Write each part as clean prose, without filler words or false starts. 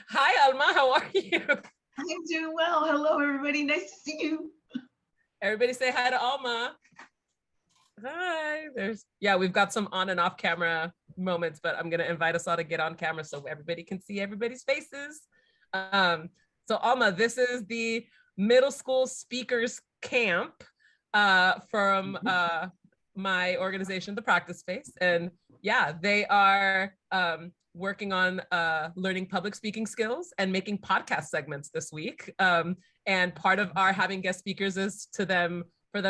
Hi, Alma. How are you? I'm doing well. Hello, everybody. Nice to see you. Everybody say hi to Alma. Hi. We've got some on and off camera moments, but I'm going to invite us all to get on camera so everybody can see everybody's faces. So Alma, this is the middle school speakers camp from my organization, The Practice Space. And yeah, they are working on learning public speaking skills and making podcast segments this week. And part of our having guest speakers is for them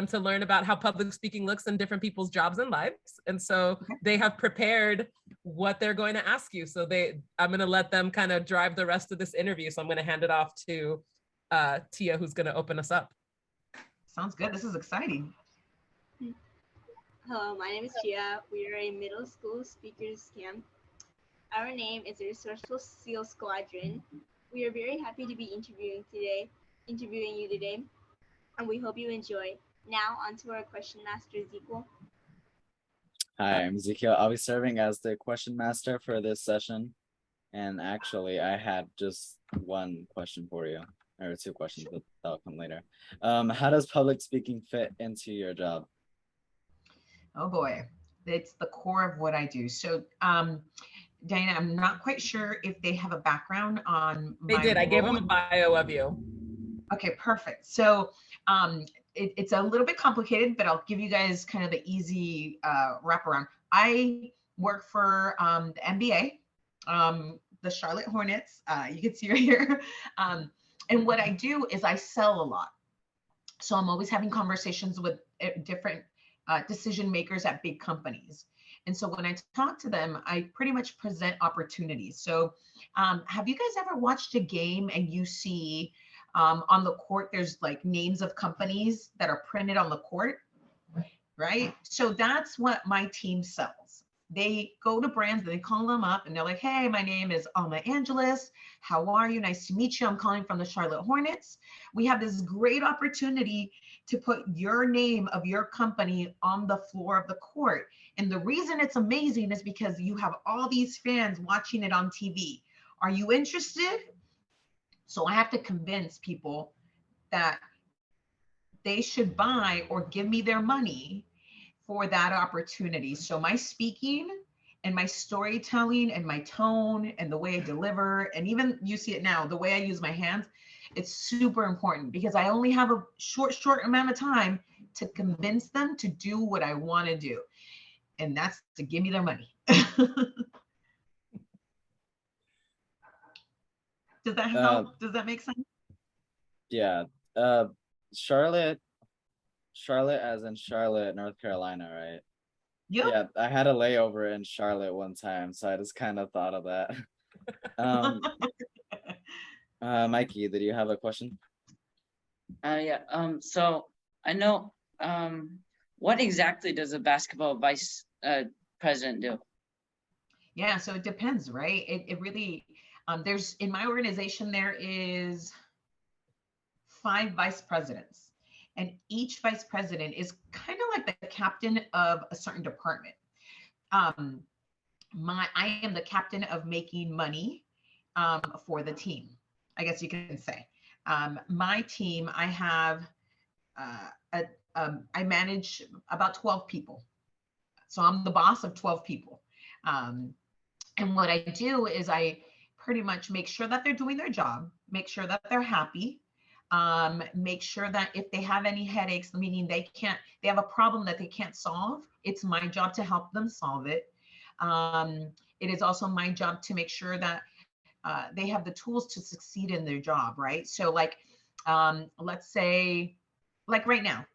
to learn about how public speaking looks in different people's jobs and lives. And so they have prepared what they're going to ask you. So I'm going to let them kind of drive the rest of this interview. So I'm going to hand it off to Tia, who's going to open us up. Sounds good. This is exciting. Hello, my name is Tia. We are a middle school speakers camp. Our name is the Resourceful SEAL Squadron. We are very happy to be interviewing you today, and we hope you enjoy. Now, on to our question master, Ezekiel. Hi, I'm Ezekiel. I'll be serving as the question master for this session. And actually, I had just one question for you, or two questions, but that'll come later. How does public speaking fit into your job? Oh boy, it's the core of what I do. So, Diana, I'm not quite sure if they have a background on They did. I gave them a bio of you. Okay, perfect. So it's a little bit complicated, but I'll give you guys kind of the easy wraparound. I work for the NBA, the Charlotte Hornets. You can see right here. And what I do is I sell a lot. So I'm always having conversations with different decision makers at big companies. And so when I talk to them, I pretty much present opportunities. So have you guys ever watched a game and you see on the court, there's like names of companies that are printed on the court, right? So that's what my team sells. They go to brands and they call them up and they're like, hey, my name is Alma Angeles. How are you? Nice to meet you. I'm calling from the Charlotte Hornets. We have this great opportunity to put your name of your company on the floor of the court. And the reason it's amazing is because you have all these fans watching it on TV. Are you interested? So I have to convince people that they should buy or give me their money for that opportunity. So my speaking and my storytelling and my tone and the way I deliver, and even you see it now, the way I use my hands, it's super important because I only have a short amount of time to convince them to do what I want to do. And that's to give me their money. Does that help? Does that make sense? Yeah. Charlotte as in Charlotte, North Carolina, right? Yep. Yeah, I had a layover in Charlotte one time, so I just kind of thought of that. Mikey, did you have a question? So I know, what exactly does a basketball vice president do? Yeah, so it depends, right? It really, there's, in my organization, there is 5 vice presidents. And each vice president is kind of like the captain of a certain department. I am the captain of making money for the team, I guess you can say. My team, I have, I manage about 12 people. So I'm the boss of 12 people. And what I do is I pretty much make sure that they're doing their job, make sure that they're happy, make sure that if they have any headaches, meaning they have a problem that they can't solve, it's my job to help them solve it. It is also my job to make sure that they have the tools to succeed in their job, right? So like, let's say, like right now,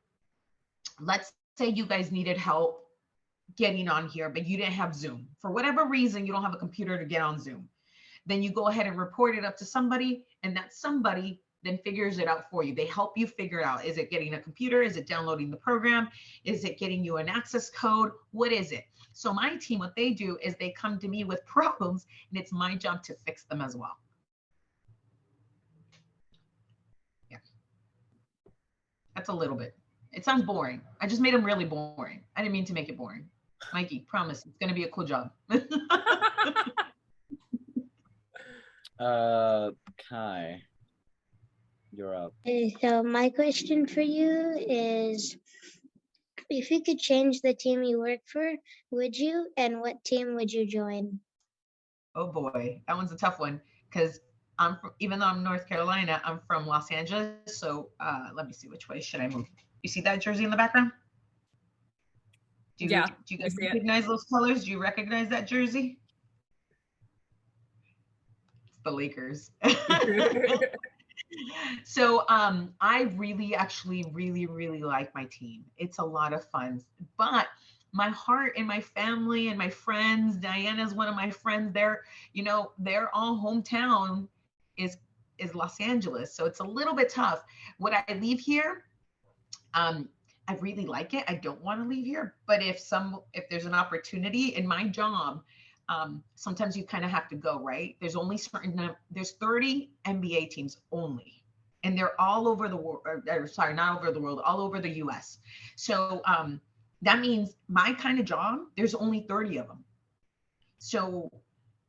let's say you guys needed help getting on here, but you didn't have Zoom. For whatever reason, you don't have a computer to get on Zoom. Then you go ahead and report it up to somebody, and that somebody then figures it out for you. They help you figure it out. Is it getting a computer? Is it downloading the program? Is it getting you an access code? What is it? So my team, what they do is they come to me with problems, and it's my job to fix them as well. Yeah. That's a little bit. It sounds boring. I just made them really boring. I didn't mean to make it boring. Mikey, promise, it's going to be a cool job. Kai, you're up. Okay, so my question for you is, if you could change the team you work for, would you? And what team would you join? Oh boy, that one's a tough one because even though I'm North Carolina, I'm from Los Angeles. So let me see, which way should I move? You see that jersey in the background? Do you guys recognize those colors? Do you recognize that jersey? It's the Lakers. So I really like my team. It's a lot of fun, but my heart and my family and my friends, Diana's one of my friends, they're all hometown is Los Angeles. So it's a little bit tough. Would I leave here? I really like it. I don't want to leave here, but if there's an opportunity in my job, sometimes you kind of have to go, right? There's only there's 30 NBA teams only, and they're all over the world, sorry, not over the world, all over the US. So that means my kind of job, there's only 30 of them. So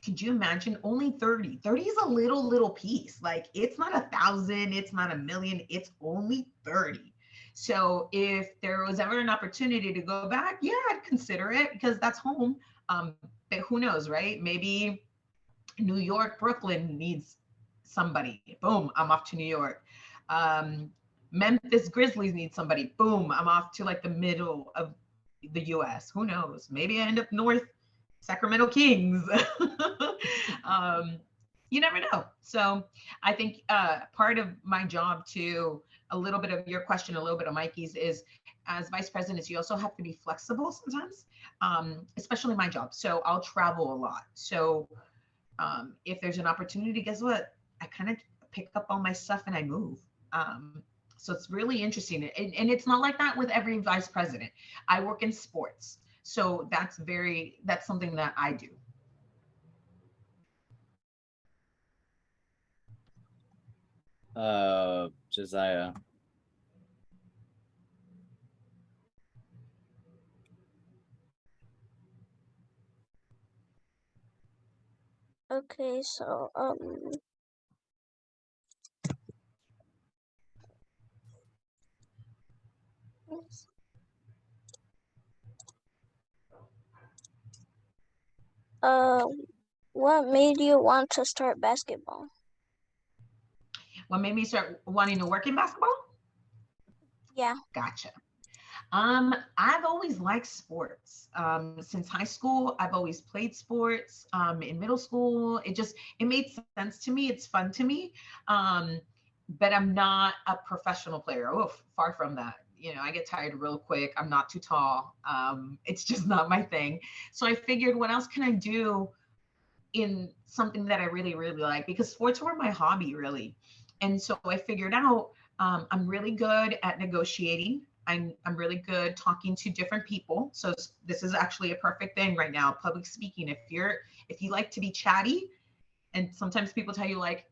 could you imagine only 30? 30 is a little piece. Like, it's not 1,000, it's not 1,000,000, it's only 30. So if there was ever an opportunity to go back, yeah, I'd consider it because that's home. But who knows, right? Maybe New York, Brooklyn needs somebody. Boom, I'm off to New York. Memphis Grizzlies need somebody. Boom, I'm off to like the middle of the US. Who knows? Maybe I end up north, Sacramento Kings. You never know. So I think part of my job too, a little bit of your question, a little bit of Mikey's, is as vice presidents, you also have to be flexible sometimes, especially my job. So I'll travel a lot. So if there's an opportunity, guess what? I kind of pick up all my stuff and I move. So it's really interesting. And it's not like that with every vice president. I work in sports. So that's something that I do. Josiah. Okay, so what made you want to start basketball? What made me start wanting to work in basketball? Yeah. Gotcha. I've always liked sports. Since high school, I've always played sports. In middle school, it made sense to me. It's fun to me. But I'm not a professional player. Oh, far from that. I get tired real quick. I'm not too tall. It's just not my thing. So I figured, what else can I do in something that I really, really like? Because sports were my hobby, really. And so I figured out I'm really good at negotiating. I'm really good talking to different people. So this is actually a perfect thing right now, public speaking. If you like to be chatty, and sometimes people tell you, like,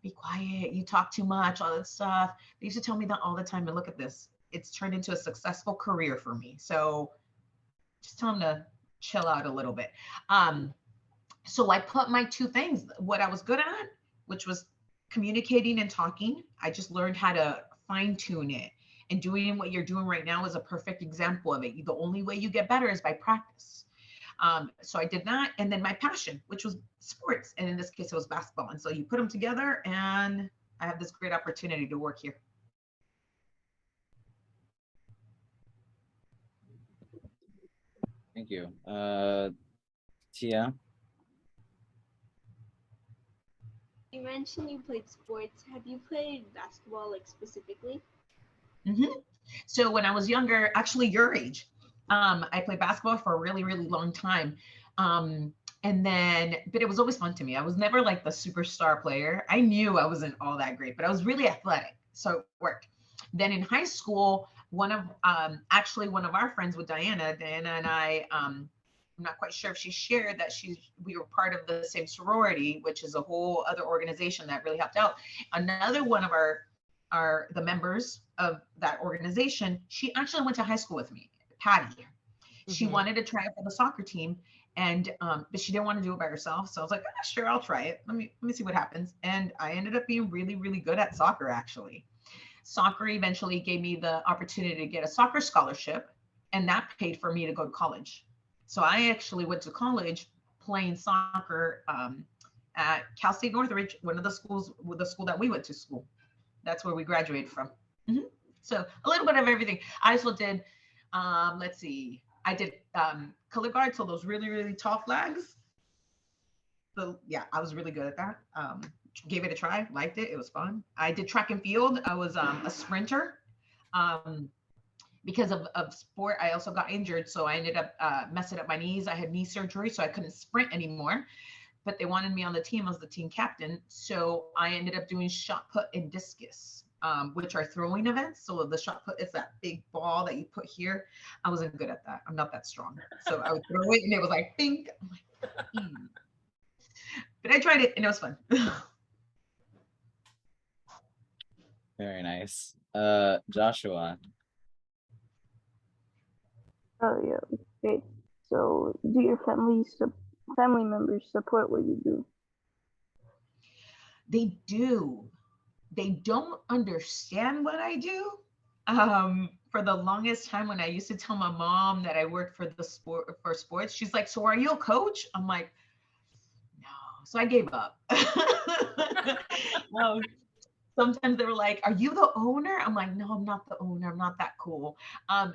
be quiet, you talk too much, all that stuff. They used to tell me that all the time. And look at this. It's turned into a successful career for me. So just tell them to chill out a little bit. So I put my two things, what I was good at, which was communicating and talking. I just learned how to fine tune it. And doing what you're doing right now is a perfect example of it. The only way you get better is by practice. So I did that. And then my passion, which was sports. And in this case, it was basketball. And so you put them together, and I have this great opportunity to work here. Thank you. Tia? You mentioned you played sports. Have you played basketball, like, specifically? Mm-hmm. So when I was younger, actually your age, I played basketball for a really, really long time. But it was always fun to me. I was never like the superstar player. I knew I wasn't all that great, but I was really athletic. So it worked. Then in high school, one of our friends with Diana and I, I'm not quite sure if she shared that we were part of the same sorority, which is a whole other organization that really helped out. Another one of the members of that organization, she actually went to high school with me, Patty. She wanted to try out for the soccer team, And but she didn't want to do it by herself. So I was like, ah, sure, I'll try it. Let me see what happens. And I ended up being really, really good at soccer, actually. Soccer eventually gave me the opportunity to get a soccer scholarship, and that paid for me to go to college. So I actually went to college playing soccer at Cal State Northridge, one of the schools, the school that we went to school. That's where we graduated from. Mm-hmm. So a little bit of everything. I also did, let's see, I did color guard, so those really, really tall flags. So yeah, I was really good at that. Gave it a try, liked it. It was fun. I did track and field. I was a sprinter. Because of sport, I also got injured. So I ended up messing up my knees. I had knee surgery, so I couldn't sprint anymore. But they wanted me on the team as the team captain. So I ended up doing shot put and discus, which are throwing events. So the shot put is that big ball that you put here. I wasn't good at that. I'm not that strong. So I would throw it and it was like, pink. I'm like, But I tried it and it was fun. Very nice. Joshua. Oh yeah, great. So, do your family members support what you do? They do. They don't understand what I do. For the longest time, when I used to tell my mom that I worked for sports, she's like, "So are you a coach?" I'm like, "No." So I gave up. Sometimes they were like, "Are you the owner?" I'm like, "No, I'm not the owner. I'm not that cool."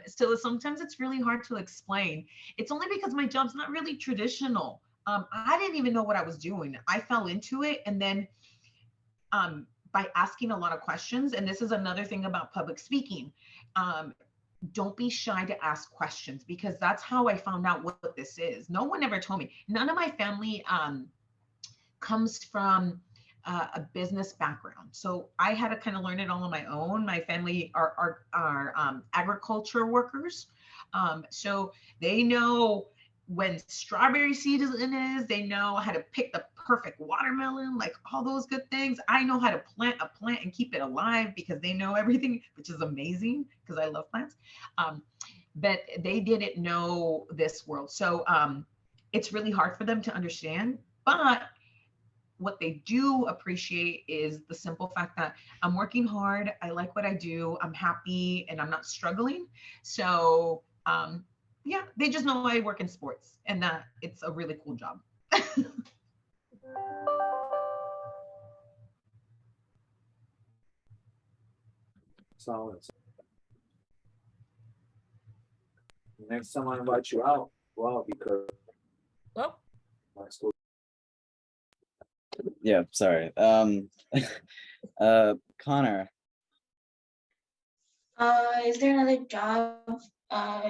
So sometimes it's really hard to explain. It's only because my job's not really traditional. I didn't even know what I was doing. I fell into it, and then by asking a lot of questions, and this is another thing about public speaking, don't be shy to ask questions, because that's how I found out what this is. No one ever told me. None of my family comes from a business background. So I had to kind of learn it all on my own. My family are agriculture workers. So they know when strawberry season is, they know how to pick the perfect watermelon, like all those good things. I know how to plant a plant and keep it alive because they know everything, which is amazing because I love plants. But they didn't know this world. So it's really hard for them to understand. But what they do appreciate is the simple fact that I'm working hard. I like what I do. I'm happy and I'm not struggling. So yeah, they just know I work in sports and that it's a really cool job. Solid. Next time I invite you out, well, because my school. Yeah, sorry. Connor. Is there another job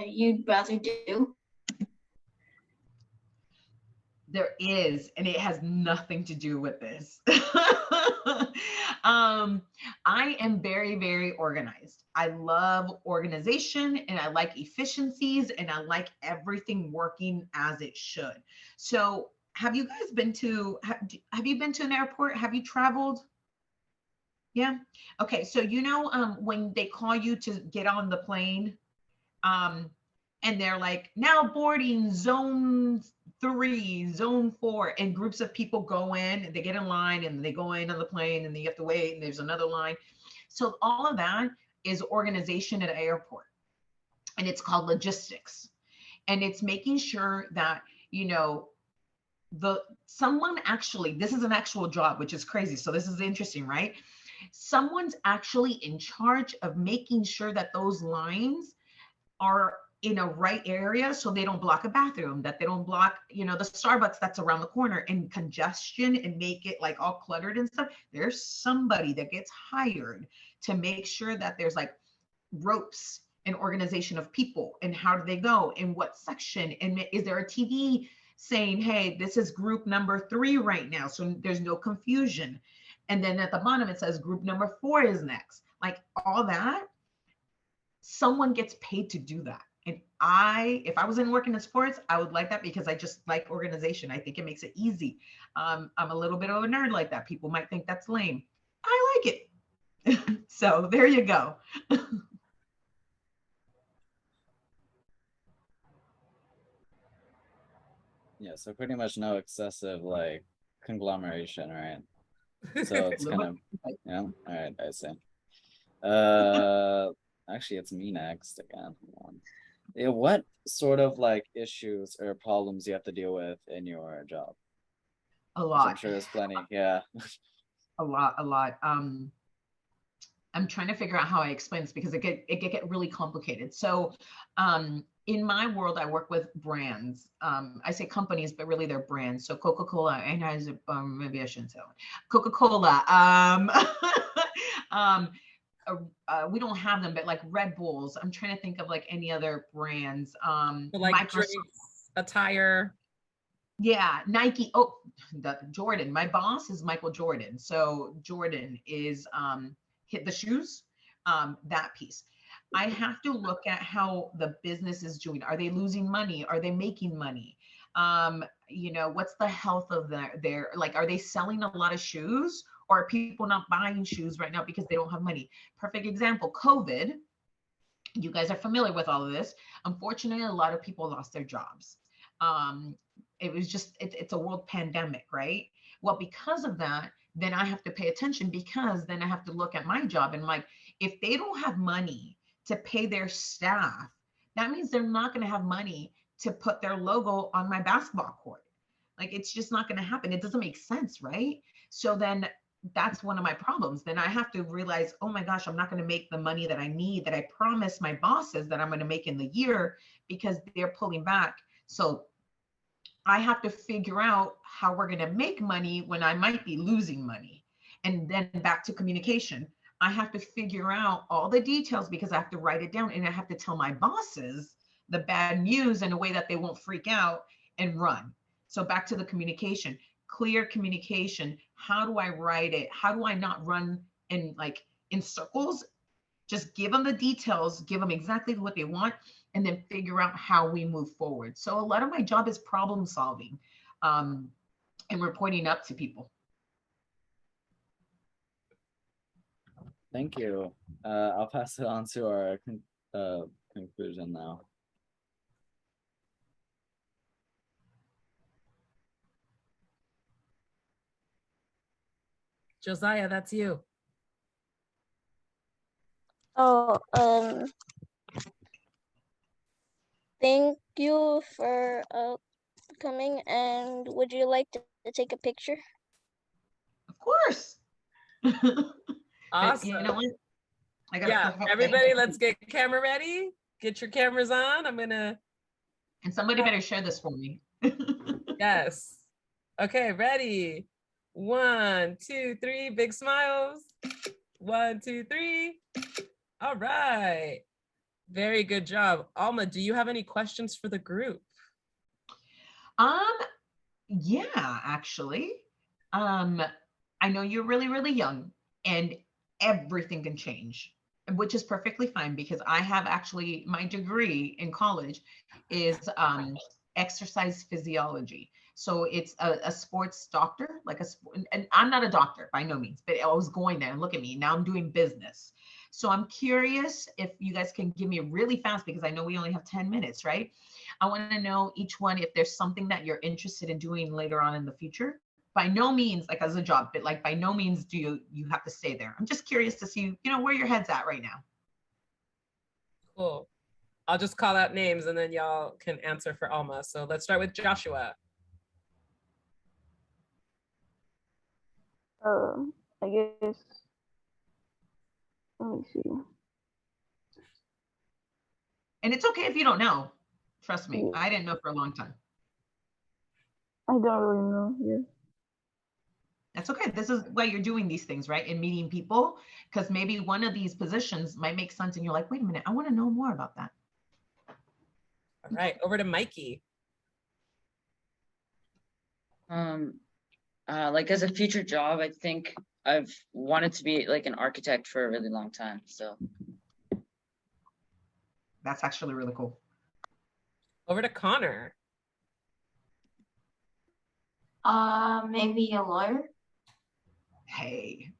you'd rather do? There is, and it has nothing to do with this. I am very, very organized. I love organization and I like efficiencies and I like everything working as it should. So have you guys been to, have you been to an airport? Have you traveled? Yeah. Okay. So, you know, when they call you to get on the plane, and they're like, now boarding zone 3, zone 4, and groups of people go in and they get in line and they go in on the plane and then you have to wait and there's another line. So all of that is organization at an airport, and it's called logistics. And it's making sure that, you know, someone actually, this is an actual job, which is crazy. So this is interesting, right? Someone's actually in charge of making sure that those lines are in a right area so they don't block a bathroom, that they don't block, you know, the Starbucks that's around the corner and congestion and make it like all cluttered and stuff. There's somebody that gets hired to make sure that there's like ropes and organization of people and how do they go in what section, and is there a TV saying, hey, this is group number 3 right now, so there's no confusion. And then at the bottom it says group number 4 is next. Like all that, someone gets paid to do that. And if I was working in sports, I would like that because I just like organization. I think it makes it easy. I'm a little bit of a nerd like that. People might think that's lame. I like it. So there you go. Yeah, so pretty much no excessive like conglomeration, right? So it's kind of, yeah. All right, I see. Actually, it's me next again. Hold on. Yeah, what sort of like issues or problems you have to deal with in your job? A Which I'm lot, sure there's plenty. Yeah. a lot. I'm trying to figure out how I explain this because it get really complicated. So, in my world, I work with brands. I say companies, but really they're brands. So Coca-Cola, and maybe I shouldn't say Coca-Cola. We don't have them, but like Red Bulls. I'm trying to think of like any other brands. So like Microsoft. drinks, attire. Yeah, Nike. Oh, Jordan. My boss is Michael Jordan. So Jordan is hit the shoes, that piece. I have to look at how the business is doing. Are they losing money? Are they making money? What's the health of their like, are they selling a lot of shoes, or are people not buying shoes right now because they don't have money? Perfect example, COVID. You guys are familiar with all of this. Unfortunately, a lot of people lost their jobs. It was just, it's a world pandemic, right? Well, because of that, then I have to pay attention, because then I have to look at my job and like, if they don't have money to pay their staff, that means they're not going to have money to put their logo on my basketball court. Like, it's just not going to happen. It doesn't make sense, right? So then that's one of my problems. Then I have to realize, oh my gosh, I'm not going to make the money that I need, that I promised my bosses that I'm going to make in the year, because they're pulling back. So I have to figure out how we're going to make money when I might be losing money. And then back to communication. I have to figure out all the details, because I have to write it down, and I have to tell my bosses the bad news in a way that they won't freak out and run. So back to the communication, clear communication. How do I write it? How do I not run in circles? Just give them the details, give them exactly what they want, and then figure out how we move forward. So a lot of my job is problem solving, and reporting up to people. Thank you. I'll pass it on to our conclusion now. Josiah, that's you. Oh, thank you for coming, and would you like to take a picture? Of course. Awesome. You know what? Yeah, everybody, let's get camera ready. Get your cameras on. And somebody better share this for me. Yes. Okay, ready. 1, 2, 3, big smiles. 1, 2, 3. All right. Very good job. Alma, do you have any questions for the group? Yeah, actually. I know you're really, really young, and everything can change, which is perfectly fine, because I have actually, my degree in college is exercise physiology. So it's a sports doctor, like and I'm not a doctor by no means, but I was going there, and look at me, now I'm doing business. So I'm curious if you guys can give me really fast, because I know we only have 10 minutes, right? I want to know each one, if there's something that you're interested in doing later on in the future. By no means like as a job, but like by no means do you have to stay there. I'm just curious to see, where your head's at right now. Cool. I'll just call out names, and then y'all can answer for Alma. So let's start with Joshua. I guess, let me see. And it's okay if you don't know. Trust me, I didn't know for a long time. I don't really know. Yeah. That's okay. This is why you're doing these things, right? And meeting people, because maybe one of these positions might make sense, and you're like, wait a minute, I want to know more about that. All right, over to Mikey. Like as a future job, I think I've wanted to be like an architect for a really long time. So that's actually really cool. Over to Connor. Maybe a lawyer. Hey,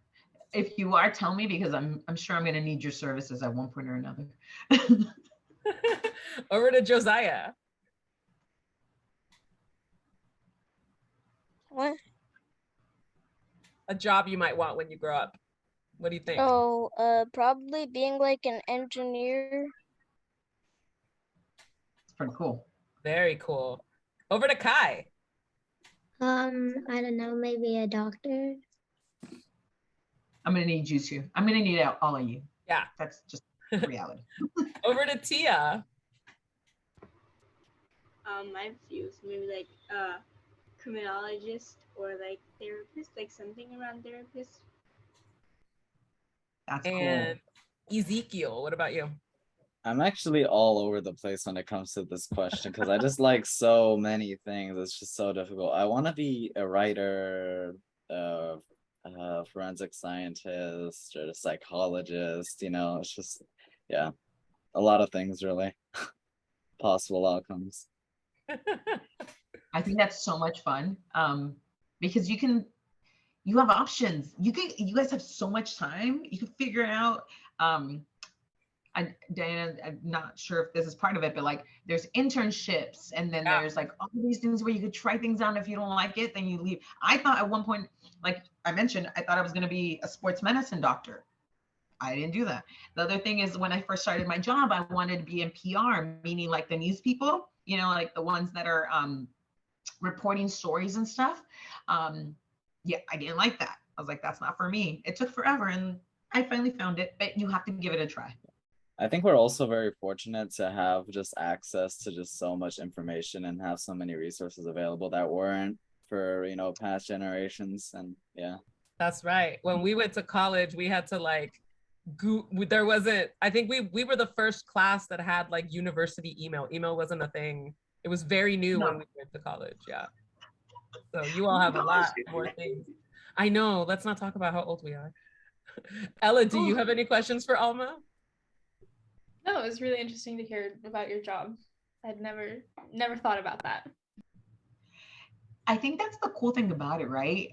if you are, tell me, because I'm sure I'm going to need your services at one point or another. Over to Josiah. What? A job you might want when you grow up. What do you think? Oh, probably being like an engineer. It's pretty cool. Very cool. Over to Kai. I don't know, maybe a doctor. I'm gonna need you to. I'm gonna need all of you. Yeah. That's just reality. Over to Tia. My views, maybe like criminologist or like therapist, like something around therapist. That's and Ezekiel, what about you? I'm actually all over the place when it comes to this question because I just like so many things. It's just so difficult. I want to be a writer, forensic scientist, or a psychologist. You know, it's just, yeah, a lot of things really. Possible outcomes. I think that's so much fun because you have options. You guys have so much time. You can figure out. Diana, I'm not sure if this is part of it, but like there's internships and then there's like all these things where you could try things out. If you don't like it, then you leave. I thought at one point, like I mentioned, I thought I was going to be a sports medicine doctor. I didn't do that. The other thing is when I first started my job, I wanted to be in PR, meaning like the news people, you know, like the ones that are reporting stories and stuff. Yeah, I didn't like that. I was like, that's not for me. It took forever and I finally found it, but you have to give it a try. I think we're also very fortunate to have just access to just so much information and have so many resources available that weren't for, you know, past generations. And yeah. That's right. When we went to college, we had to like, there wasn't, I think we were the first class that had like university email. Email wasn't a thing. It was very new when we went to college. Yeah. So you all have a lot more things. I know. Let's not talk about how old we are. Ella, do you have any questions for Alma? No, it was really interesting to hear about your job. I'd never thought about that. I think that's the cool thing about it, right?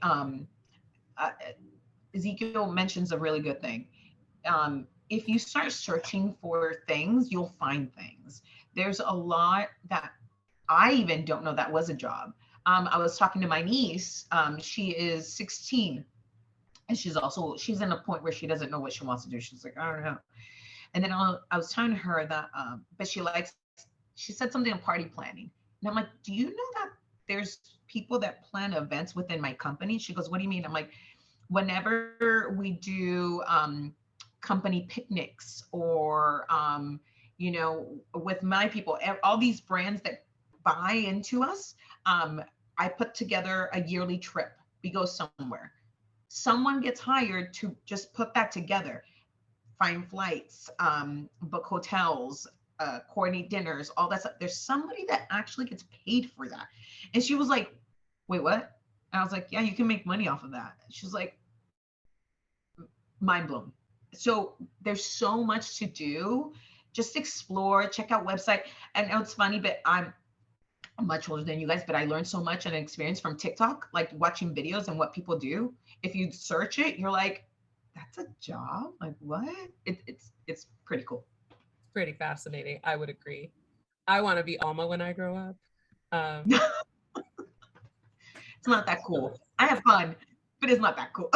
Ezekiel mentions a really good thing. If you start searching for things, you'll find things. There's a lot that I even don't know that was a job. I was talking to my niece. She is 16 and she's in a point where she doesn't know what she wants to do. She's like, I don't know. And then I was telling her that, but she said something on party planning. And I'm like, do you know that there's people that plan events within my company? She goes, what do you mean? I'm like, whenever we do company picnics or, you know, with my people, all these brands that buy into us, I put together a yearly trip. We go somewhere. Someone gets hired to just put that together. Find flights, book hotels, coordinate dinners, all that stuff. There's somebody that actually gets paid for that. And she was like, wait, what? And I was like, yeah, you can make money off of that. She was like, mind blown. So there's so much to do. Just explore, check out website. And it's funny, but I'm much older than you guys, but I learned so much and experience from TikTok, like watching videos and what people do. If you search it, you're like, that's a job? Like what? It's pretty cool. Pretty fascinating. I would agree. I want to be Alma when I grow up. It's not that cool. I have fun, but it's not that cool.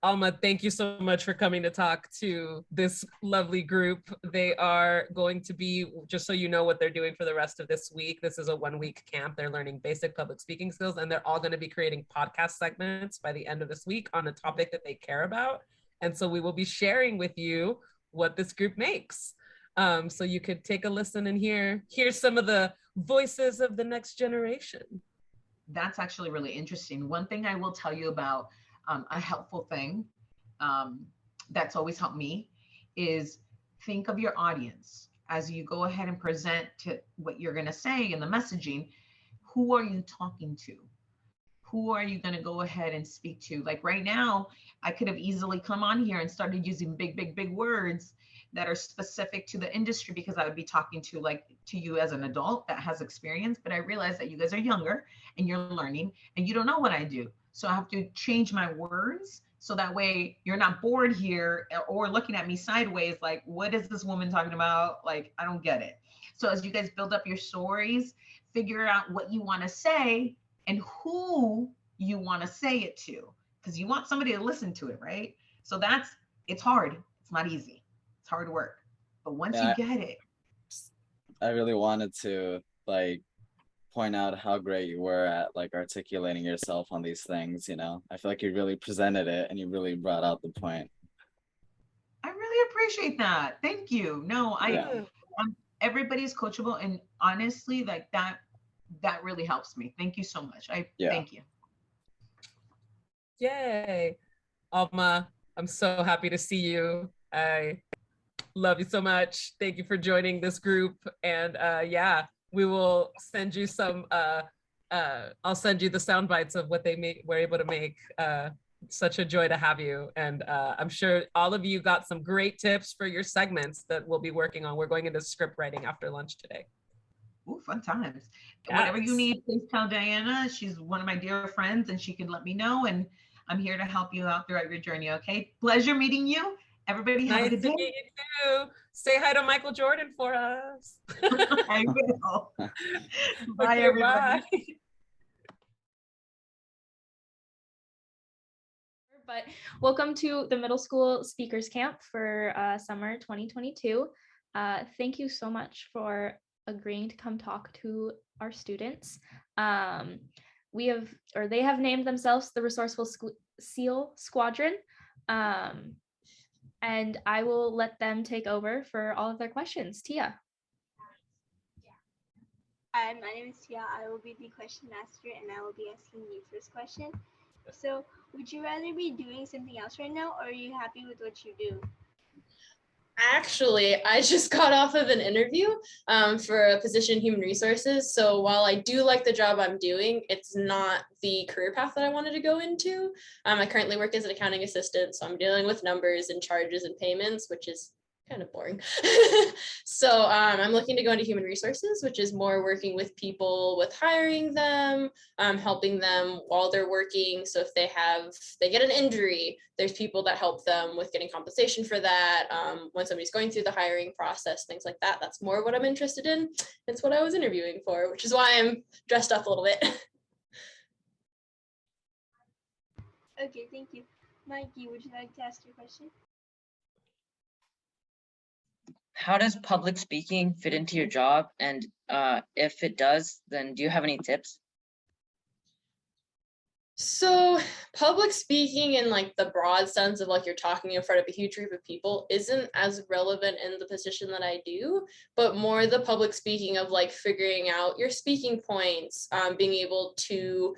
Alma, thank you so much for coming to talk to this lovely group. They are going to be, just so you know what they're doing for the rest of this week. This is a 1-week camp. They're learning basic public speaking skills, and they're all going to be creating podcast segments by the end of this week on a topic that they care about. And so we will be sharing with you what this group makes. So you could take a listen and hear some of the voices of the next generation. That's actually really interesting. One thing I will tell you about a helpful thing that's always helped me is think of your audience as you go ahead and present to what you're going to say in the messaging. Who are you talking to? Who are you going to go ahead and speak to? Like right now, I could have easily come on here and started using big words that are specific to the industry because I would be talking to you as an adult that has experience. But I realize that you guys are younger and you're learning and you don't know what I do. So I have to change my words so that way you're not bored here or looking at me sideways like, what is this woman talking about? Like, I don't get it. So as you guys build up your stories, figure out what you want to say and who you want to say it to, because you want somebody to listen to it, right? So it's hard. It's not easy. It's hard work. But once you get it. I really wanted to like point out how great you were at like articulating yourself on these things, you know. I feel like you really presented it and you really brought out the point. I really appreciate that. Thank you. No, everybody's coachable, and honestly, like that really helps me. Thank you so much. Thank you. Yay. Alma, I'm so happy to see you. I love you so much. Thank you for joining this group. And yeah, we will send you some, I'll send you the sound bites of what they were able to make. Such a joy to have you. And I'm sure all of you got some great tips for your segments that we'll be working on. We're going into script writing after lunch today. Ooh, fun times. Yes. Whatever you need, please tell Diana. She's one of my dear friends and she can let me know. And I'm here to help you out throughout your journey, okay? Pleasure meeting you. Everybody have a good day. Nice to meet you too. Say hi to Michael Jordan for us. I will. Bye, Okay, everybody. bye. But welcome to the middle school speakers camp for summer 2022. Thank you so much for agreeing to come talk to our students. They have named themselves the Resourceful SEAL Squadron. And I will let them take over for all of their questions. Tia. Hi, my name is Tia. I will be the question master and I will be asking you first question. So, would you rather be doing something else right now, or are you happy with what you do? Actually, I just got off of an interview for a position in human resources. So while I do like the job I'm doing, it's not the career path that I wanted to go into. I currently work as an accounting assistant, so I'm dealing with numbers and charges and payments, which is kind of boring. So I'm looking to go into human resources, which is more working with people, with hiring them, helping them while they're working. So if they get an injury, there's people that help them with getting compensation for that. When somebody's going through the hiring process, things like that. That's more what I'm interested in. It's what I was interviewing for, which is why I'm dressed up a little bit. Okay, thank you. Mikey, would you like to ask your question? How does public speaking fit into your job? And if it does, then do you have any tips? So public speaking in like the broad sense of like you're talking in front of a huge group of people isn't as relevant in the position that I do, but more the public speaking of like figuring out your speaking points, being able to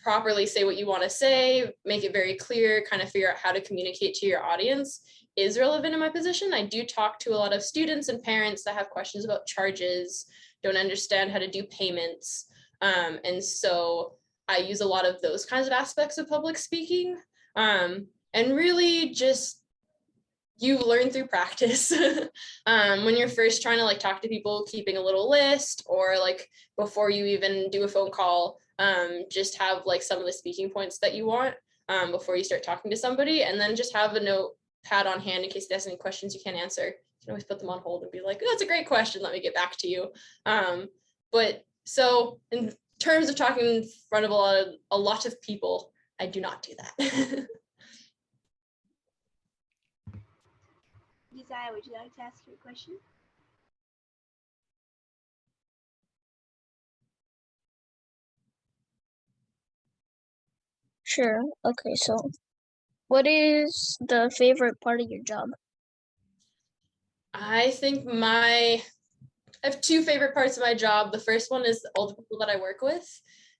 properly say what you want to say, make it very clear, kind of figure out how to communicate to your audience is relevant in my position. I do talk to a lot of students and parents that have questions about charges, don't understand how to do payments. And so I use a lot of those kinds of aspects of public speaking. And really just you learn through practice. When you're first trying to like talk to people, keeping a little list, or like before you even do a phone call, just have like some of the speaking points that you want before you start talking to somebody, and then just have a notepad on hand in case they ask any questions you can't answer. You can always put them on hold and be like, oh, that's a great question, let me get back to you. But so in terms of talking in front of a lot of people, I do not do that. Desire, would you like to ask your question? Sure. Okay, so what is the favorite part of your job? I think I have two favorite parts of my job. The first one is all the people that I work with.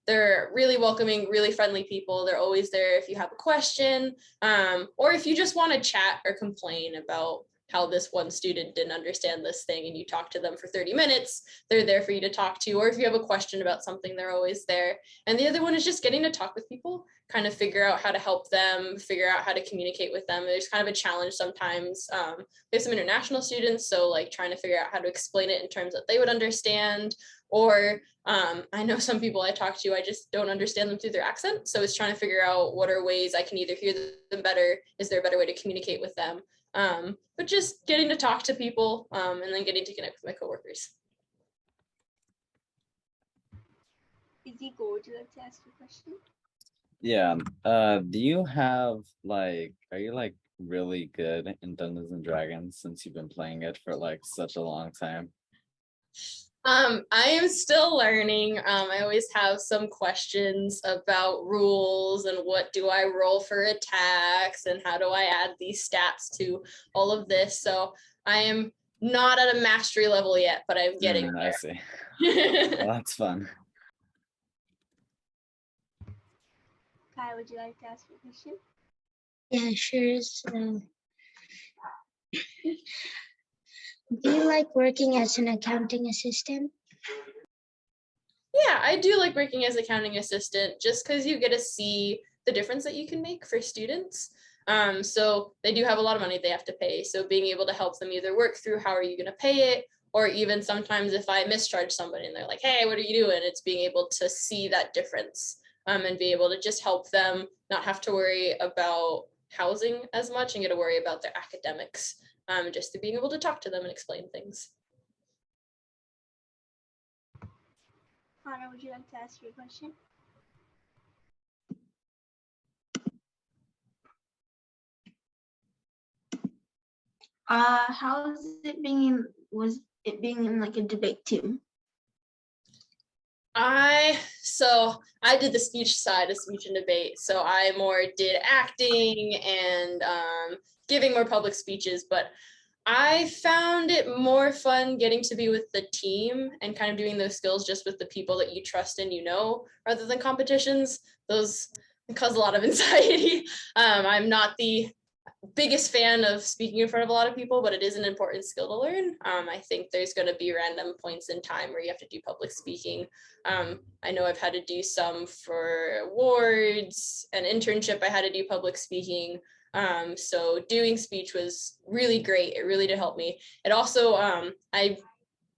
They're really welcoming, really friendly people. They're always there if you have a question, or if you just want to chat or complain about how this one student didn't understand this thing and you talk to them for 30 minutes, they're there for you to talk to. Or if you have a question about something, they're always there. And the other one is just getting to talk with people, kind of figure out how to help them, figure out how to communicate with them. There's kind of a challenge sometimes. We have some international students, so like trying to figure out how to explain it in terms that they would understand, or I know some people I talk to, I just don't understand them through their accent. So it's trying to figure out what are ways I can either hear them better, is there a better way to communicate with them? But just getting to talk to people and then getting to connect with my coworkers. Ezekiel, would you like to ask a question? Yeah. Do you have like, are you like really good in Dungeons and Dragons since you've been playing it for like such a long time? I am still learning. I always have some questions about rules and what do I roll for attacks and how do I add these stats to all of this. So I am not at a mastery level yet, but I'm getting there. I see. Well, that's fun. Kai, would you like to ask a question? Yeah, sure. So, do you like working as an accounting assistant? Yeah, I do like working as accounting assistant just because you get to see the difference that you can make for students. So they do have a lot of money they have to pay. So being able to help them either work through how are you going to pay it, or even sometimes if I mischarge somebody and they're like, hey, what are you doing? It's being able to see that difference and be able to just help them not have to worry about housing as much and get to worry about their academics, just to being able to talk to them and explain things. Hannah, would you like to ask your question? How is it was it being in like a debate team? So I did the speech side of speech and debate. So I more did acting and giving more public speeches, but I found it more fun getting to be with the team and kind of doing those skills just with the people that you trust and you know, rather than competitions. Those cause a lot of anxiety. I'm not the biggest fan of speaking in front of a lot of people, but it is an important skill to learn. I think there's going to be random points in time where you have to do public speaking. I know I've had to do some for awards, an internship, I had to do public speaking. So doing speech was really great. It really did help me. It also, I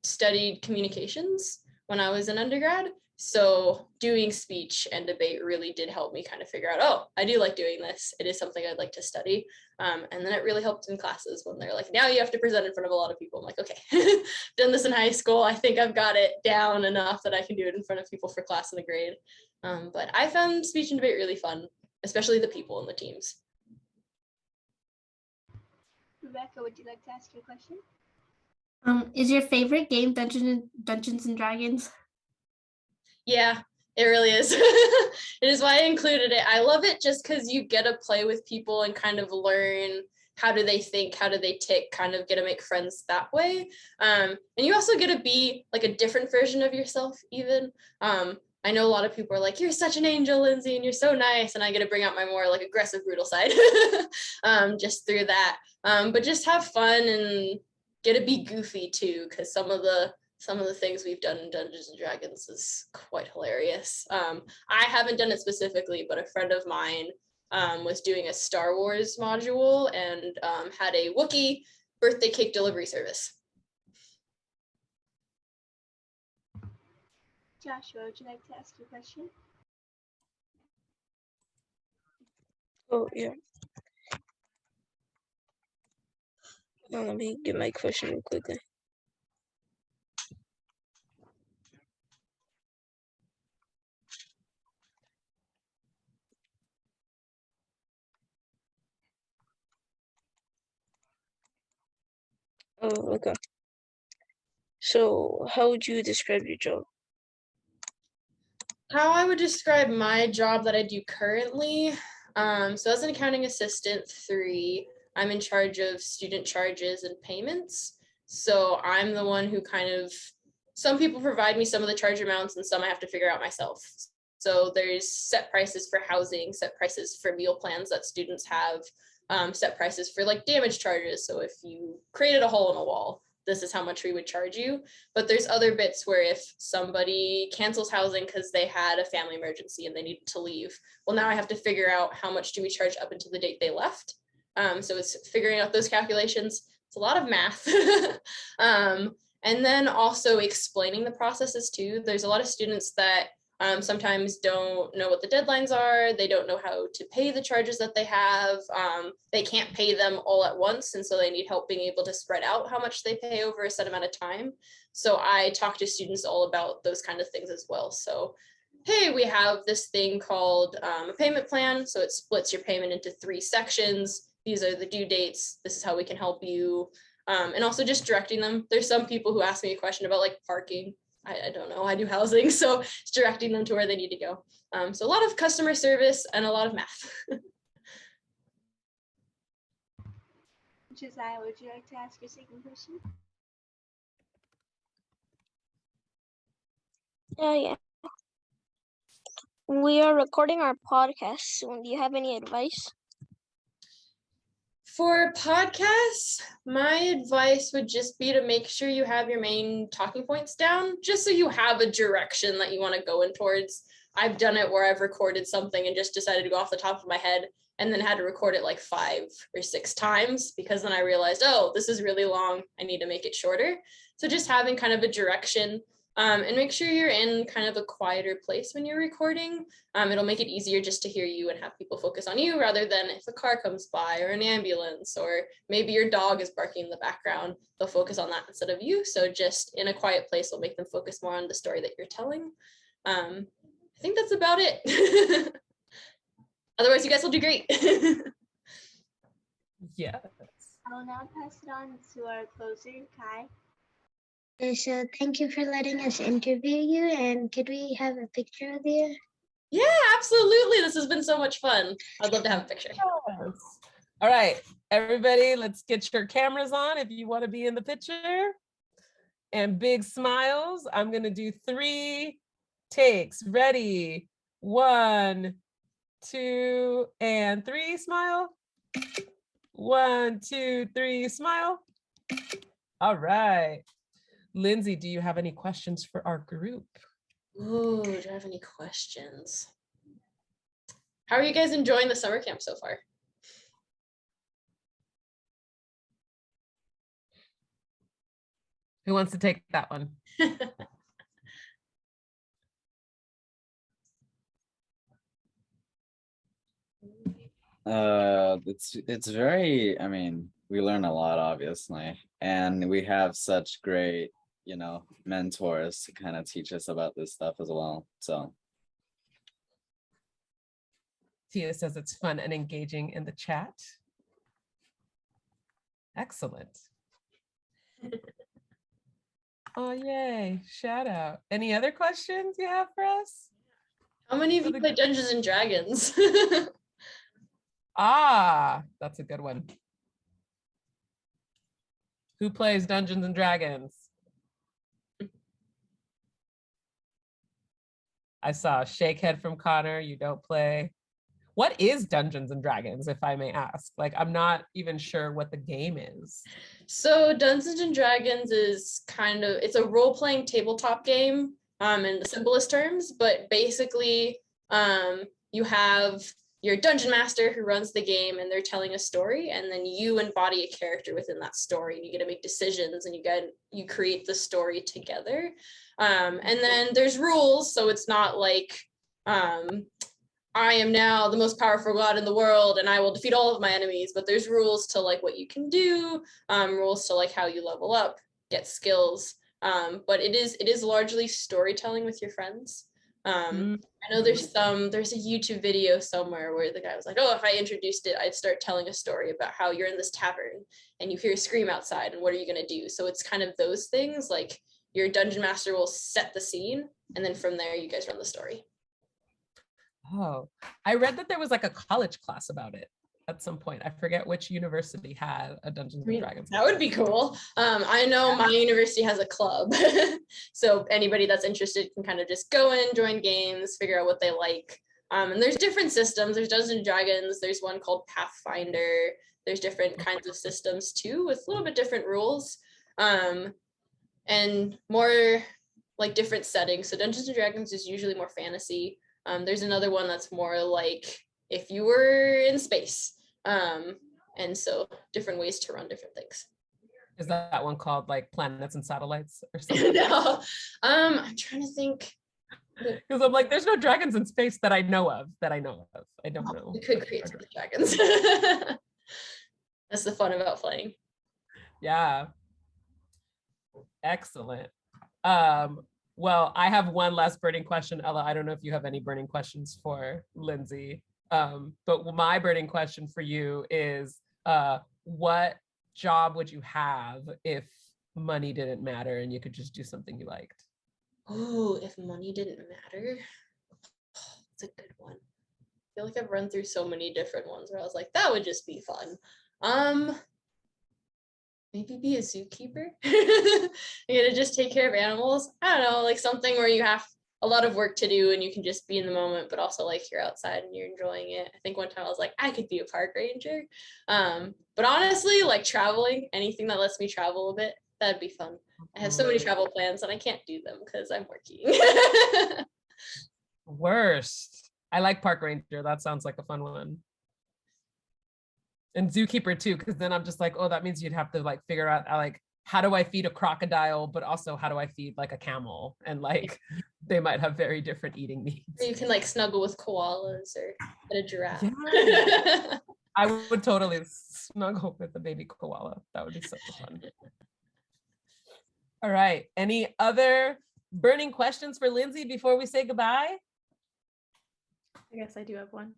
studied communications when I was an undergrad. So doing speech and debate really did help me kind of figure out, oh, I do like doing this. It is something I'd like to study. And then it really helped in classes when they're like, now you have to present in front of a lot of people. I'm like, okay, done this in high school. I think I've got it down enough that I can do it in front of people for class and a grade. But I found speech and debate really fun, especially the people and the teams. Rebecca, would you like to ask your question? Is your favorite game Dungeons and Dragons? Yeah, it really is. It is why I included it. I love it just because you get to play with people and kind of learn how do they think, how do they tick, kind of get to make friends that way. And you also get to be like a different version of yourself even. I know a lot of people are like, you're such an angel, Lindsay, and you're so nice. And I get to bring out my more like aggressive, brutal side just through that. But just have fun and get to be goofy too, because some of the things we've done in Dungeons and Dragons is quite hilarious. I haven't done it specifically, but a friend of mine was doing a Star Wars module and had a Wookiee birthday cake delivery service. Joshua, would you like to ask your question? Oh, yeah. Let me get my question real quickly. Oh, okay. So, how would you describe your job? How I would describe my job that I do currently. So as an accounting assistant 3, I'm in charge of student charges and payments. So I'm the one who kind of, some people provide me some of the charge amounts and some I have to figure out myself. So there's set prices for housing, set prices for meal plans that students have, set prices for like damage charges. So if you created a hole in a wall, this is how much we would charge you. But there's other bits where if somebody cancels housing because they had a family emergency and they needed to leave, well, now I have to figure out how much do we charge up until the date they left. So it's figuring out those calculations. It's a lot of math. And then also explaining the processes too. There's a lot of students that sometimes don't know what the deadlines are. They don't know how to pay the charges that they have. They can't pay them all at once. And so they need help being able to spread out how much they pay over a set amount of time. So I talk to students all about those kind of things as well. So, hey, we have this thing called a payment plan. So it splits your payment into 3 sections. These are the due dates. This is how we can help you. And also just directing them. There's some people who ask me a question about like parking. I don't know, I do housing, so it's directing them to where they need to go. So a lot of customer service and a lot of math. Josiah, would you like to ask your second question? Oh, yeah. We are recording our podcast soon. Do you have any advice? For podcasts, my advice would just be to make sure you have your main talking points down, just so you have a direction that you want to go in towards. I've done it where I've recorded something and just decided to go off the top of my head and then had to record it like 5 or 6 times because then I realized, oh, this is really long. I need to make it shorter. So just having kind of a direction. And make sure you're in kind of a quieter place when you're recording. It'll make it easier just to hear you and have people focus on you rather than if a car comes by or an ambulance or maybe your dog is barking in the background, they'll focus on that instead of you. So just in a quiet place will make them focus more on the story that you're telling. I think that's about it. Otherwise, you guys will do great. Yeah. I'll now pass it on to our closer, Kai. So thank you for letting us interview you, and could we have a picture of you? Yeah, absolutely. This has been so much fun. I'd love to have a picture. Yes. All right, everybody, let's get your cameras on if you want to be in the picture. And big smiles. I'm going to do 3 takes. Ready? 1, 2, and 3. Smile. 1, 2, 3. Smile. All right. Lindsay, do you have any questions for our group? Ooh, do I have any questions? How are you guys enjoying the summer camp so far? Who wants to take that one? It's very, I mean, we learn a lot, obviously, and we have such great, you know, mentors to kind of teach us about this stuff as well. So Tia says it's fun and engaging in the chat. Excellent. Oh, yay. Shout out. Any other questions you have for us? How many of you play Dungeons and Dragons? Ah, that's a good one. Who plays Dungeons and Dragons? I saw a shake head from Connor. You don't play. What is Dungeons and Dragons, if I may ask? Like, I'm not even sure what the game is. So Dungeons and Dragons is kind of, it's a role-playing tabletop game in the simplest terms, but basically you have your dungeon master who runs the game and they're telling a story, and then you embody a character within that story and you get to make decisions and you create the story together. And then there's rules, so it's not like I am now the most powerful god in the world and I will defeat all of my enemies, but there's rules to like what you can do, rules to like how you level up, get skills. But it is largely storytelling with your friends. I know there's a YouTube video somewhere where the guy was like, oh, if I introduced it, I'd start telling a story about how you're in this tavern and you hear a scream outside and what are you going to do? So it's kind of those things, like your dungeon master will set the scene and then from there you guys run the story. Oh, I read that there was like a college class about it at some point. I forget which university had a Dungeons and Dragons. That would be cool. I know my university has a club. So anybody that's interested can kind of just go in, join games, figure out what they like. And there's different systems. There's Dungeons and Dragons. There's one called Pathfinder. There's different kinds of systems too with a little bit different rules. And more like different settings. So Dungeons and Dragons is usually more fantasy. There's another one that's more like if you were in space. And so different ways to run different things. Is that one called like Planets and Satellites or something? No, I'm trying to think. Because I'm like, there's no dragons in space that I know of. I don't know. We could create some dragons. That's the fun about playing. Yeah. Excellent. Well, I have one last burning question, Ella. I don't know if you have any burning questions for Lindsay. But my burning question for you is, what job would you have if money didn't matter and you could just do something you liked? Oh, if money didn't matter, that's a good one. I feel like I've run through so many different ones where I was like, that would just be fun. Maybe be a zookeeper. You're gonna just take care of animals. I don't know, like something where you have a lot of work to do and you can just be in the moment, but also like you're outside and you're enjoying it. I think one time I was like, I could be a park ranger. But honestly, like traveling, anything that lets me travel a bit, that'd be fun. I have so many travel plans and I can't do them because I'm working. Worst. I like park ranger. That sounds like a fun one. And zookeeper too, because then I'm just like, oh, that means you'd have to like figure out like, how do I feed a crocodile, but also how do I feed like a camel? And like, they might have very different eating needs. Or you can like snuggle with koalas or a giraffe. Yeah. I would totally snuggle with a baby koala. That would be so fun. All right. Any other burning questions for Lindsay before we say goodbye? I guess I do have one.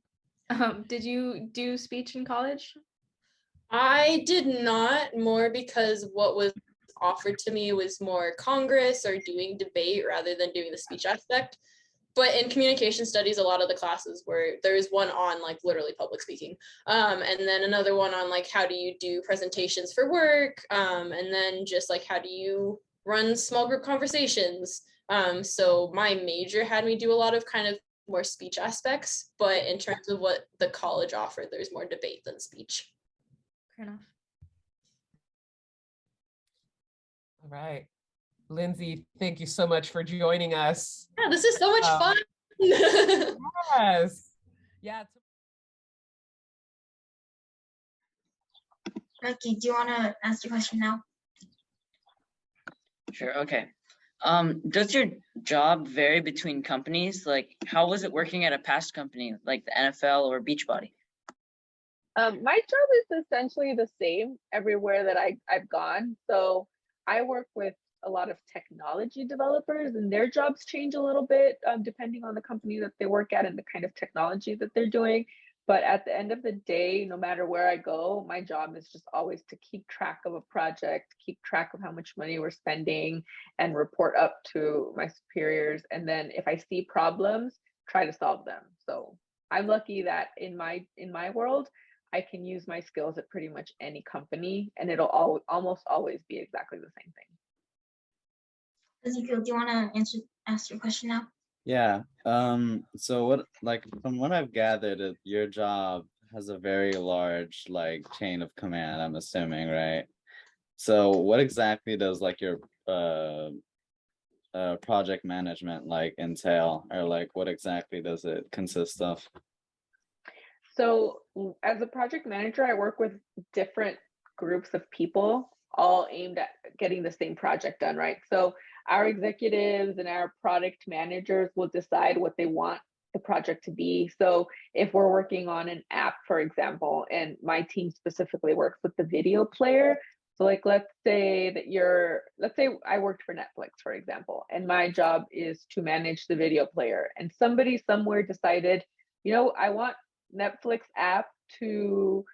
Did you do speech in college? I did not, more because what was offered to me was more Congress or doing debate rather than doing the speech aspect. But in communication studies, a lot of the classes were, there was one on like literally public speaking. And then another one on like, how do you do presentations for work? And then just like, how do you run small group conversations? So my major had me do a lot of kind of more speech aspects, but in terms of what the college offered, there's more debate than speech. Fair enough. All right. Lindsay, thank you so much for joining us. Yeah, this is so much fun. Yes. Yeah. Becky, do you want to ask your question now? Sure, okay. Does your job vary between companies? Like, how was it working at a past company like the NFL or Beachbody? My job is essentially the same everywhere that I've gone. So I work with a lot of technology developers, and their jobs change a little bit depending on the company that they work at and the kind of technology that they're doing. But at the end of the day, no matter where I go, my job is just always to keep track of a project, keep track of how much money we're spending, and report up to my superiors. And then if I see problems, try to solve them. So I'm lucky that in my world, I can use my skills at pretty much any company, and it'll almost always be exactly the same thing. Ezekiel, do you want to ask your question now? Yeah. So what, like, from what I've gathered, your job has a very large like chain of command, I'm assuming, right? So what exactly does like your project management like entail, or like what exactly does it consist of? So as a project manager, I work with different groups of people, all aimed at getting the same project done, right? So our executives and our product managers will decide what they want the project to be. So if we're working on an app, for example, and my team specifically works with the video player. So like, let's say I worked for Netflix, for example, and my job is to manage the video player. And somebody somewhere decided, I want Netflix app to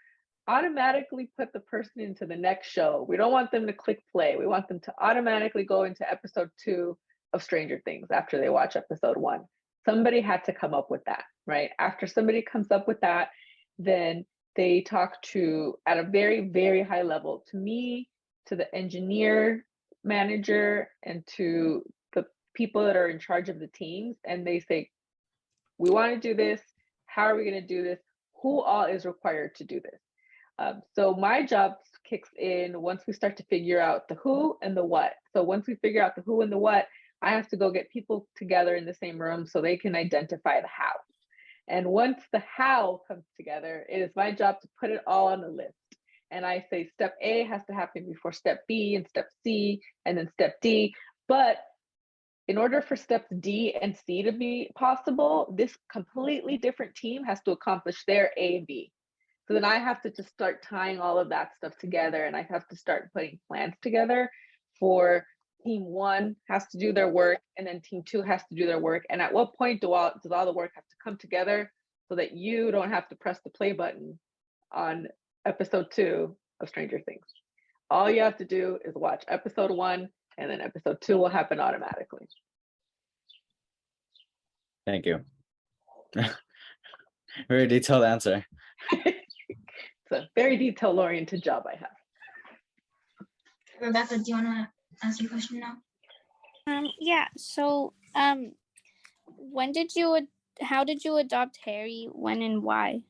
automatically put the person into the next show. We don't want them to click play. We want them to automatically go into episode 2 of Stranger Things after they watch episode 1. Somebody had to come up with that, right? After somebody comes up with that, then they talk to, at a very, very high level, to me, to the engineer manager, and to the people that are in charge of the teams. And they say, we want to do this. How are we going to do this? Who all is required to do this? So my job kicks in once we start to figure out the who and the what. So once we figure out the who and the what, I have to go get people together in the same room so they can identify the how. And once the how comes together, it is my job to put it all on the list. and I say step A has to happen before step B and step C and then step D. But in order for steps D and C to be possible, this completely different team has to accomplish their A and B. So then I have to just start tying all of that stuff together, and I have to start putting plans together for team 1 has to do their work, and then team 2 has to do their work. And at what point does all the work have to come together so that you don't have to press the play button on episode 2 of Stranger Things? All you have to do is watch episode 1, and then episode 2 will happen automatically. Thank you. Very detailed answer. It's a very detail-oriented job I have. Rebecca, do you want to answer your question now? Yeah. So, how did you adopt Harry? When and why?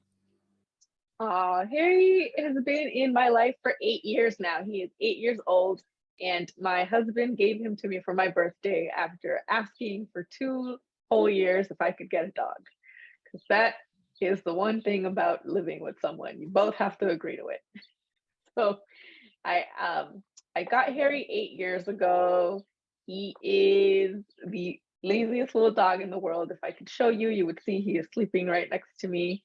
Harry has been in my life for 8 years now. He is 8 years old, and my husband gave him to me for my birthday after asking for 2 whole years if I could get a dog. Because that is the one thing about living with someone. You both have to agree to it. So I got Harry 8 years ago. He is the laziest little dog in the world. If I could show you, you would see he is sleeping right next to me.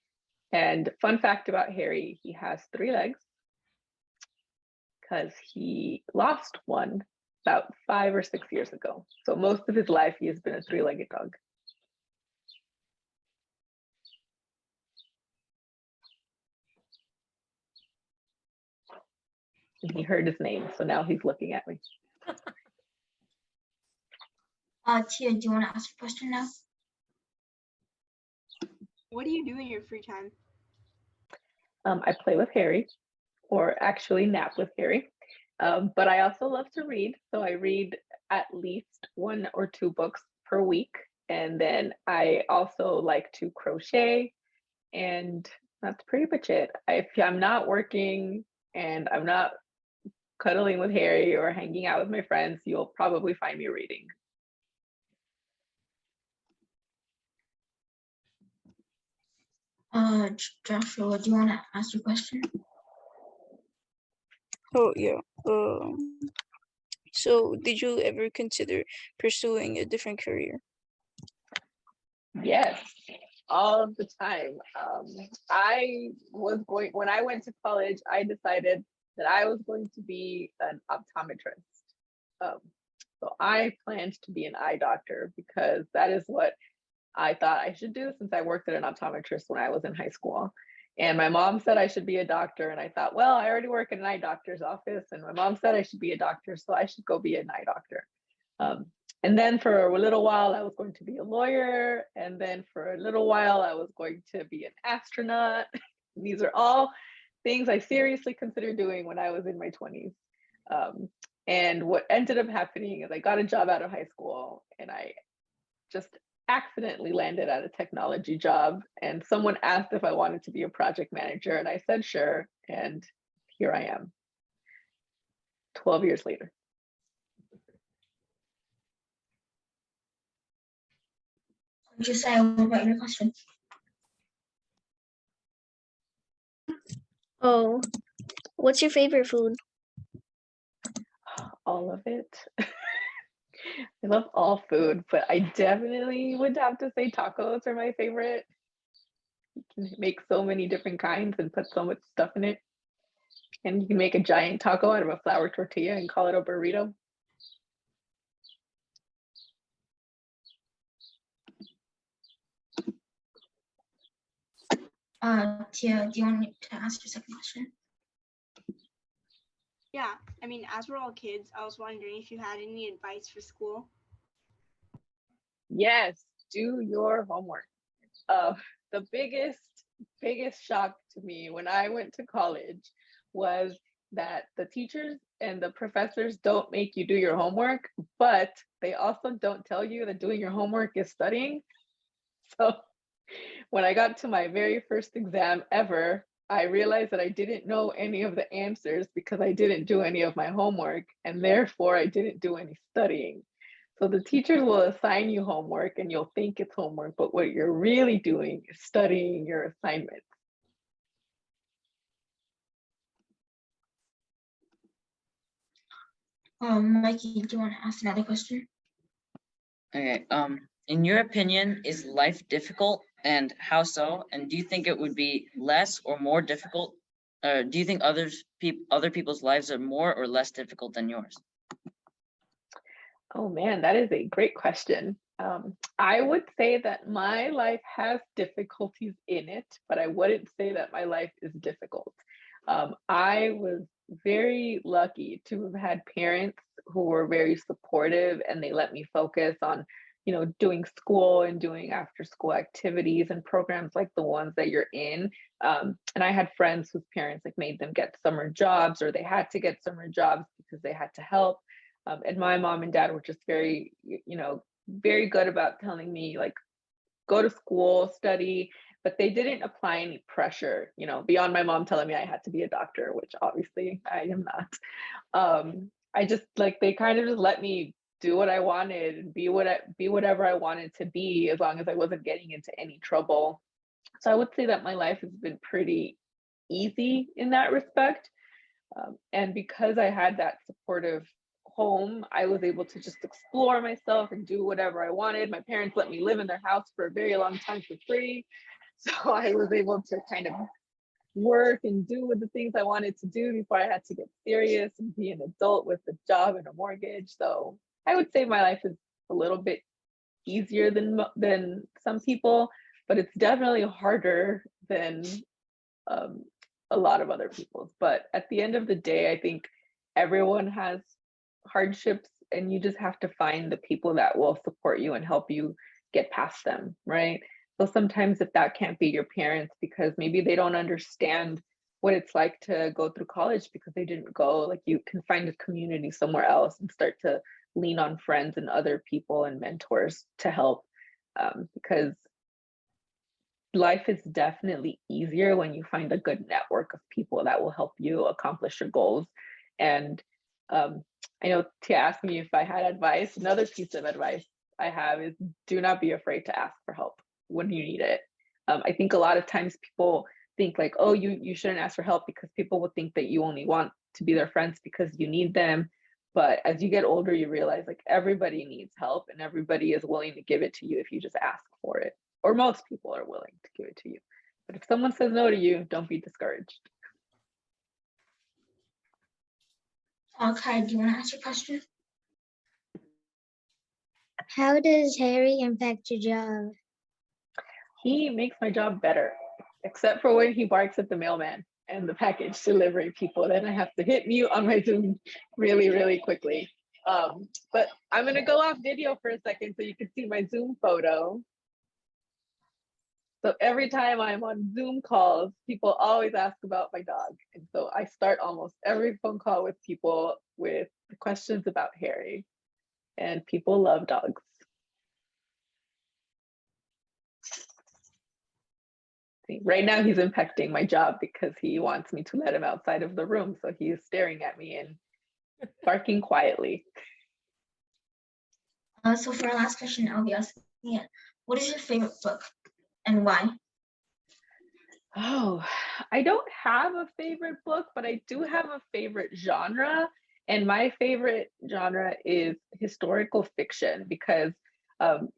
And fun fact about Harry, he has 3 legs because he lost one about 5 or 6 years ago. So most of his life, he has been a 3-legged dog. And he heard his name, so now he's looking at me. Tia, do you want to ask a question now? What do you do in your free time? I play with Harry, or actually nap with Harry. But I also love to read. So I read at least 1 or 2 books per week. And then I also like to crochet. And that's pretty much it. If I'm not working and I'm not cuddling with Harry or hanging out with my friends, you'll probably find me reading. Joshua, do you want to ask your question? Oh yeah. So did you ever consider pursuing a different career? Yes, all of the time. When I went to college, I decided that I was going to be an optometrist. So I planned to be an eye doctor because that is what I thought I should do, since I worked at an optometrist when I was in high school. And my mom said I should be a doctor. And I thought, well, I already work in an eye doctor's office. And my mom said I should be a doctor, so I should go be an eye doctor. And then for a little while, I was going to be a lawyer. And then for a little while, I was going to be an astronaut. These are all things I seriously considered doing when I was in my 20s. And what ended up happening is I got a job out of high school, and I just accidentally landed at a technology job, and someone asked if I wanted to be a project manager, and I said sure, and here I am 12 years later. Just say about your question. Oh, what's your favorite food? All of it. I love all food, but I definitely would have to say tacos are my favorite. You can make so many different kinds and put so much stuff in it. And you can make a giant taco out of a flour tortilla and call it a burrito. Tia, do you want me to ask your second question? Yeah, I mean, as we're all kids, I was wondering if you had any advice for school. Yes, do your homework. The biggest shock to me when I went to college was that the teachers and the professors don't make you do your homework, but they also don't tell you that doing your homework is studying. So when I got to my very first exam ever, I realized that I didn't know any of the answers because I didn't do any of my homework, and therefore I didn't do any studying. So the teachers will assign you homework and you'll think it's homework, but what you're really doing is studying your assignment. Mikey, do you want to ask another question? Okay. In your opinion, is life difficult, and how so? And do you think it would be less or more difficult? Do you think other people's lives are more or less difficult than yours? Oh man, that is a great question. I would say that my life has difficulties in it, but I wouldn't say that my life is difficult. I was very lucky to have had parents who were very supportive, and they let me focus on, doing school and doing after school activities and programs like the ones that you're in. And I had friends whose parents like made them get summer jobs, or they had to get summer jobs because they had to help. And my mom and dad were just very, very good about telling me like, go to school, study, but they didn't apply any pressure, beyond my mom telling me I had to be a doctor, which obviously I am not. I just like, they kind of just let me do what I wanted and be whatever I wanted to be, as long as I wasn't getting into any trouble. So I would say that my life has been pretty easy in that respect. And because I had that supportive home, I was able to just explore myself and do whatever I wanted. My parents let me live in their house for a very long time for free. So I was able to kind of work and do the things I wanted to do before I had to get serious and be an adult with a job and a mortgage. So I would say my life is a little bit easier than some people, but it's definitely harder than a lot of other people's. But at the end of the day, I think everyone has hardships, and you just have to find the people that will support you and help you get past them, right? So sometimes if that can't be your parents, because maybe they don't understand what it's like to go through college because they didn't go, like, you can find a community somewhere else and start to lean on friends and other people and mentors to help, because life is definitely easier when you find a good network of people that will help you accomplish your goals. And I know Tia asked me if I had advice. Another piece of advice I have is, do not be afraid to ask for help when you need it. I think a lot of times people think like, oh, you shouldn't ask for help because people will think that you only want to be their friends because you need them. But as you get older, you realize like everybody needs help, and everybody is willing to give it to you if you just ask for it. Or most people are willing to give it to you. But if someone says no to you, don't be discouraged. Okay, do you want to ask your question? How does Harry impact your job? He makes my job better, except for when he barks at the mailman and the package delivery people. Then I have to hit mute on my Zoom really, really quickly. But I'm going to go off video for a second so you can see my Zoom photo. So every time I'm on Zoom calls, people always ask about my dog. And so I start almost every phone call with people with questions about Harry. And people love dogs. See, right now he's impacting my job because he wants me to let him outside of the room. So he is staring at me and barking quietly. So for our last question, I'll be asking it. What is your favorite book and why? Oh, I don't have a favorite book, but I do have a favorite genre. And my favorite genre is historical fiction, because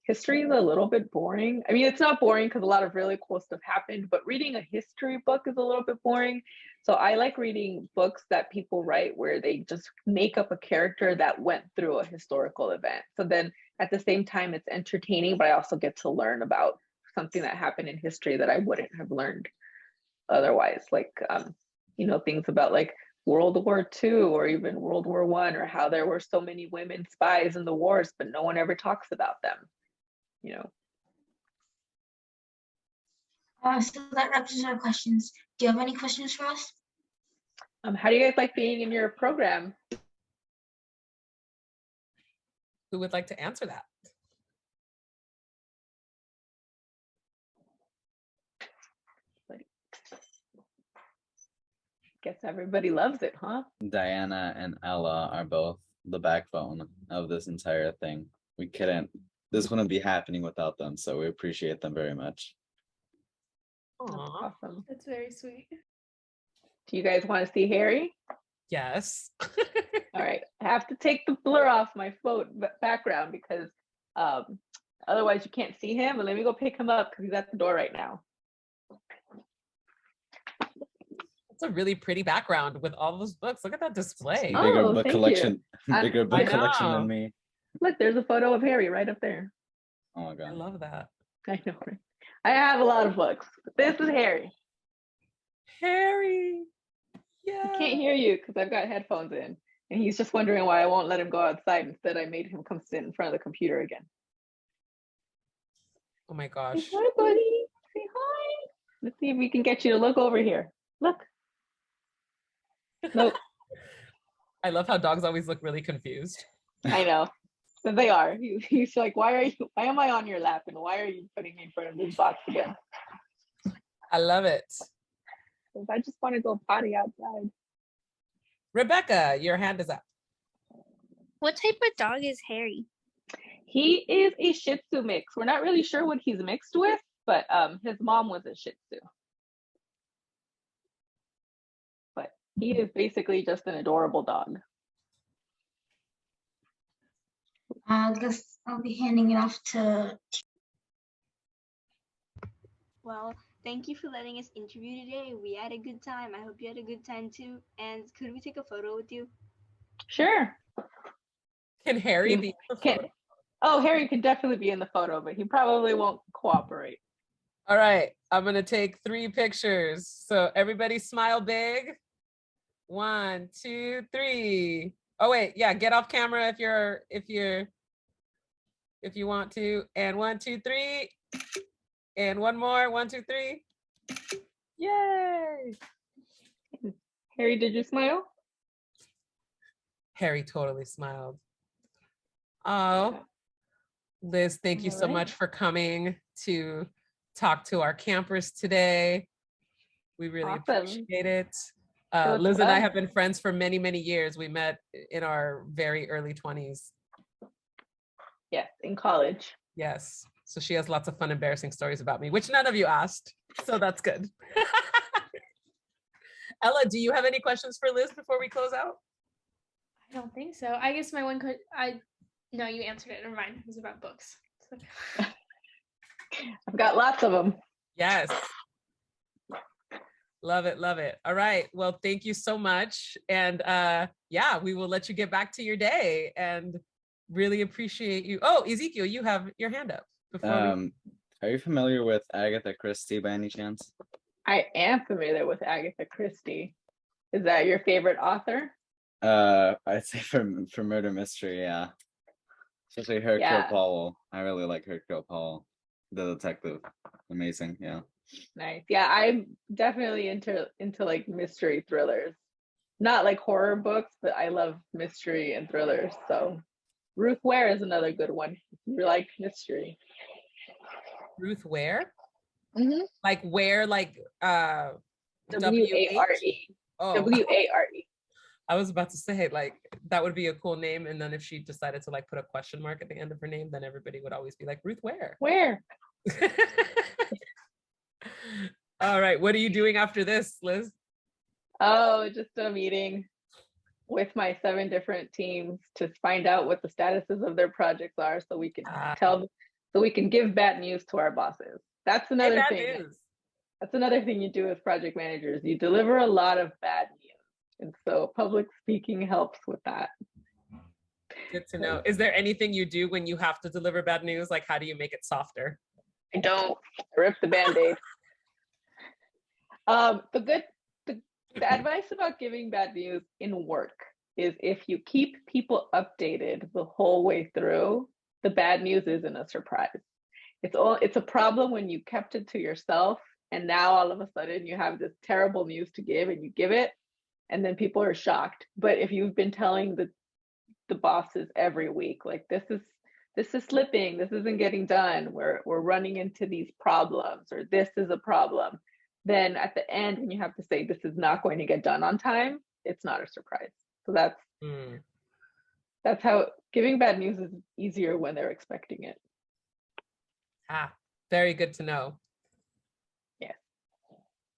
history is a little bit boring. I mean, it's not boring because a lot of really cool stuff happened, but reading a history book is a little bit boring. So I like reading books that people write where they just make up a character that went through a historical event. So then at the same time, it's entertaining, but I also get to learn about something that happened in history that I wouldn't have learned otherwise, like things about like World War II or even World War I, or how there were so many women spies in the wars, but no one ever talks about them, So that wraps up our questions. Do you have any questions for us? How do you guys like being in your program? Who would like to answer that? Guess everybody loves it, huh? Diana and Ella are both the backbone of this entire thing. This wouldn't be happening without them, so we appreciate them very much. Awesome. That's very sweet. Do you guys want to see Harry? Yes. All right, I have to take the blur off my background because otherwise you can't see him. But let me go pick him up because he's at the door right now. It's a really pretty background with all those books. Look at that display. Bigger Oh, book thank collection. you. Bigger I book collection know. than me. Look, there's a photo of Harry right up there. Oh my I god. love that. I know, right? I have a lot of books, but this is Harry. Harry. He Yeah. can't hear you because I've got headphones in, and he's just wondering why I won't let him go outside. Instead, I made him come sit in front of the computer again. Oh my Say gosh. hi, buddy. Say hi. Let's see if we can get you to look over here. Look. Nope. I love how dogs always look really confused. I know. But they are. He's like, why am I on your lap? And why are you putting me in front of this box again? I love it. Because I just want to go potty outside. Rebecca, your hand is up. What type of dog is Harry? He is a Shih Tzu mix. We're not really sure what he's mixed with, but his mom was a Shih Tzu. But he is basically just an adorable dog. I guess I'll be handing it off to. Well, thank you for letting us interview today. We had a good time. I hope you had a good time too. And could we take a photo with you? Sure. Can Harry be in the photo? Oh, Harry could definitely be in the photo, but he probably won't cooperate. All right, I'm gonna take 3 pictures. So everybody smile big. 1, 2, 3. Oh wait, yeah, get off camera if you want to. And 1, 2, 3. And one more. 1, 2, 3. Yay! Harry, did you smile? Harry totally smiled. Oh, Liz, thank you so much for coming to talk to our campers today. We really appreciate it. Liz and I have been friends for many, many years. We met in our very early 20s. Yes, in college. Yes. So she has lots of fun, embarrassing stories about me, which none of you asked. So that's good. Ella, do you have any questions for Liz before we close out? I don't think so. I guess my one question, no, you answered it. Never mind. It was about books. I've got lots of them. Yes. Love it. Love it. All right. Well, thank you so much. And yeah, we will let you get back to your day and really appreciate you. Oh, Ezekiel, you have your hand up. Are you familiar with Agatha Christie by any chance? I am familiar with Agatha Christie. Is that your favorite author? I'd say for murder mystery, yeah. Especially Hercule Poirot. I really like Hercule Poirot, the detective. Amazing, yeah. Nice. Yeah, I'm definitely into like mystery thrillers. Not like horror books, but I love mystery and thrillers. So Ruth Ware is another good one if you like mystery. Ruth Ware? Mm-hmm. Like where, like W-A-R-E. Oh. W-A-R-E. I was about to say, like, that would be a cool name. And then if she decided to like put a question mark at the end of her name, then everybody would always be like, Ruth Ware. Where? All right. What are you doing after this, Liz? Oh, just a meeting with my 7 different teams to find out what the statuses of their projects are so we can so we can give bad news to our bosses. That's another thing. That's another thing you do as project managers. You deliver a lot of bad news. And so public speaking helps with that. Good to know. Is there anything you do when you have to deliver bad news? Like, how do you make it softer? I don't rip the Band-Aid. The advice about giving bad news in work is if you keep people updated the whole way through, the bad news isn't a surprise. It's a problem when you kept it to yourself and now all of a sudden you have this terrible news to give and you give it and then people are shocked. But if you've been telling the bosses every week, like this is slipping, this isn't getting done, we're running into these problems, or this is a problem, then at the end when you have to say this is not going to get done on time, it's not a surprise. So that's how giving bad news is easier when they're expecting it. Very good to know. Yes.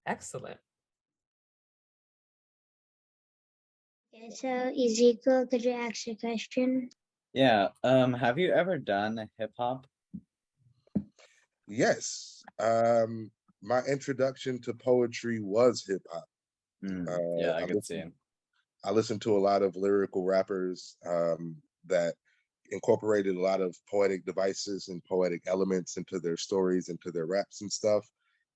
Excellent. Okay, so Ezekiel, could you ask your question? Yeah. Have you ever done hip hop? Yes. My introduction to poetry was hip hop. Yeah, I could see. I listened to a lot of lyrical rappers that incorporated a lot of poetic devices and poetic elements into their stories, into their raps and stuff.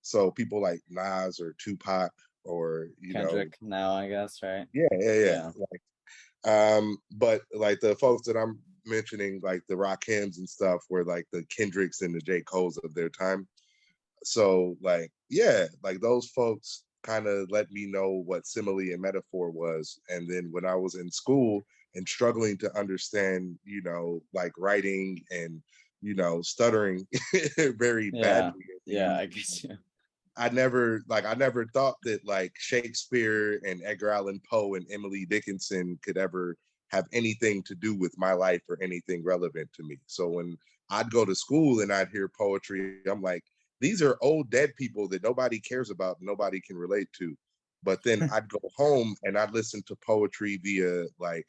So people like Nas or Tupac or Kendrick now, I guess, right? Yeah. But like the folks that I'm mentioning, like the Rakims and stuff, were like the Kendricks and the J. Coles of their time. So like, yeah, like those folks kind of let me know what simile and metaphor was. And then when I was in school and struggling to understand, like writing and, stuttering very badly. Yeah, I guess. Yeah. I never thought that like Shakespeare and Edgar Allan Poe and Emily Dickinson could ever have anything to do with my life or anything relevant to me. So when I'd go to school and I'd hear poetry, I'm like, these are old dead people that nobody cares about, nobody can relate to. But then I'd go home and I'd listen to poetry via like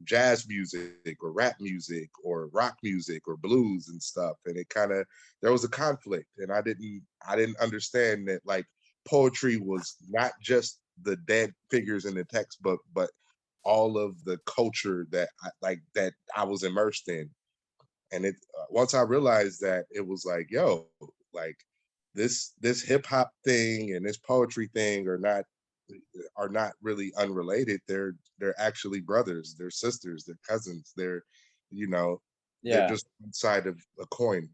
jazz music or rap music or rock music or blues and stuff, and it kind of, there was a conflict, and I didn't understand that like poetry was not just the dead figures in the textbook, but all of the culture that I was immersed in. And it once I realized that, it was like, yo, like this hip hop thing and this poetry thing are not really unrelated. They're actually brothers, they're sisters, they're cousins, they're they're just one side of a coin.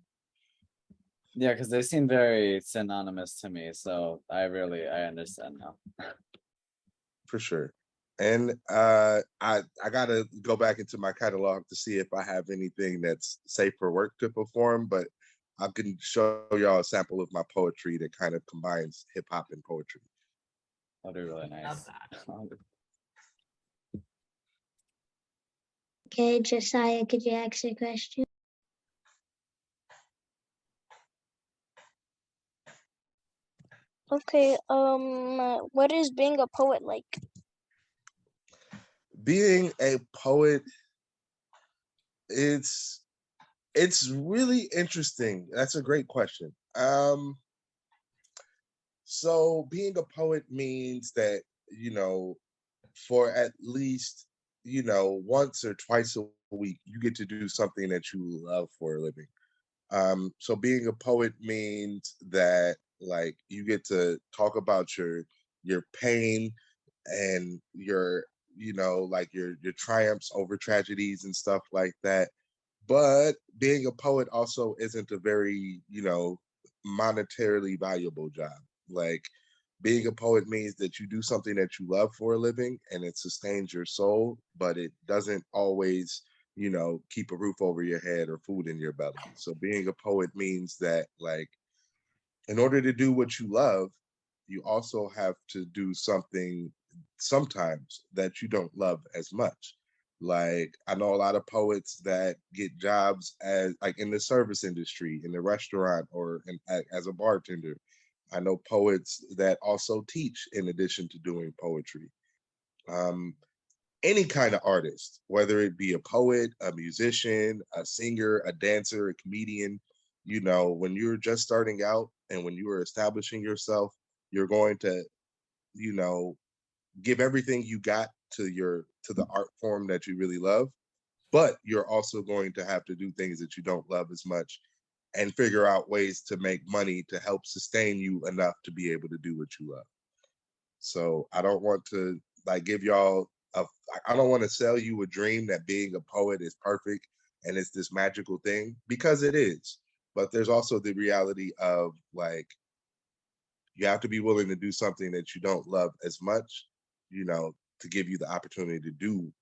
Yeah, because they seem very synonymous to me, so I understand now. For sure. And I gotta go back into my catalog to see if I have anything that's safe for work to perform, but I can show y'all a sample of my poetry that kind of combines hip hop and poetry. That'd be really nice. Okay, Josiah, could you ask your question? Okay, what is being a poet like? Being a poet, it's really interesting. That's a great question. So being a poet means that, for at least, once or twice a week, you get to do something that you love for a living. So being a poet means that like you get to talk about your pain and your, like your triumphs over tragedies and stuff like that. But being a poet also isn't a very, monetarily valuable job. Like being a poet means that you do something that you love for a living and it sustains your soul, but it doesn't always, keep a roof over your head or food in your belly. So being a poet means that like, in order to do what you love, you also have to do something sometimes that you don't love as much. Like I know a lot of poets that get jobs as like in the service industry, in the restaurant, or as a bartender. I know poets that also teach in addition to doing poetry. Any kind of artist, whether it be a poet, a musician, a singer, a dancer, a comedian, when you're just starting out and when you are establishing yourself, you're going to, give everything you got to the art form that you really love, but you're also going to have to do things that you don't love as much and figure out ways to make money to help sustain you enough to be able to do what you love. So I don't want to like give y'all I don't want to sell you a dream that being a poet is perfect and it's this magical thing, because it is. But there's also the reality of like, you have to be willing to do something that you don't love as much, to give you the opportunity to do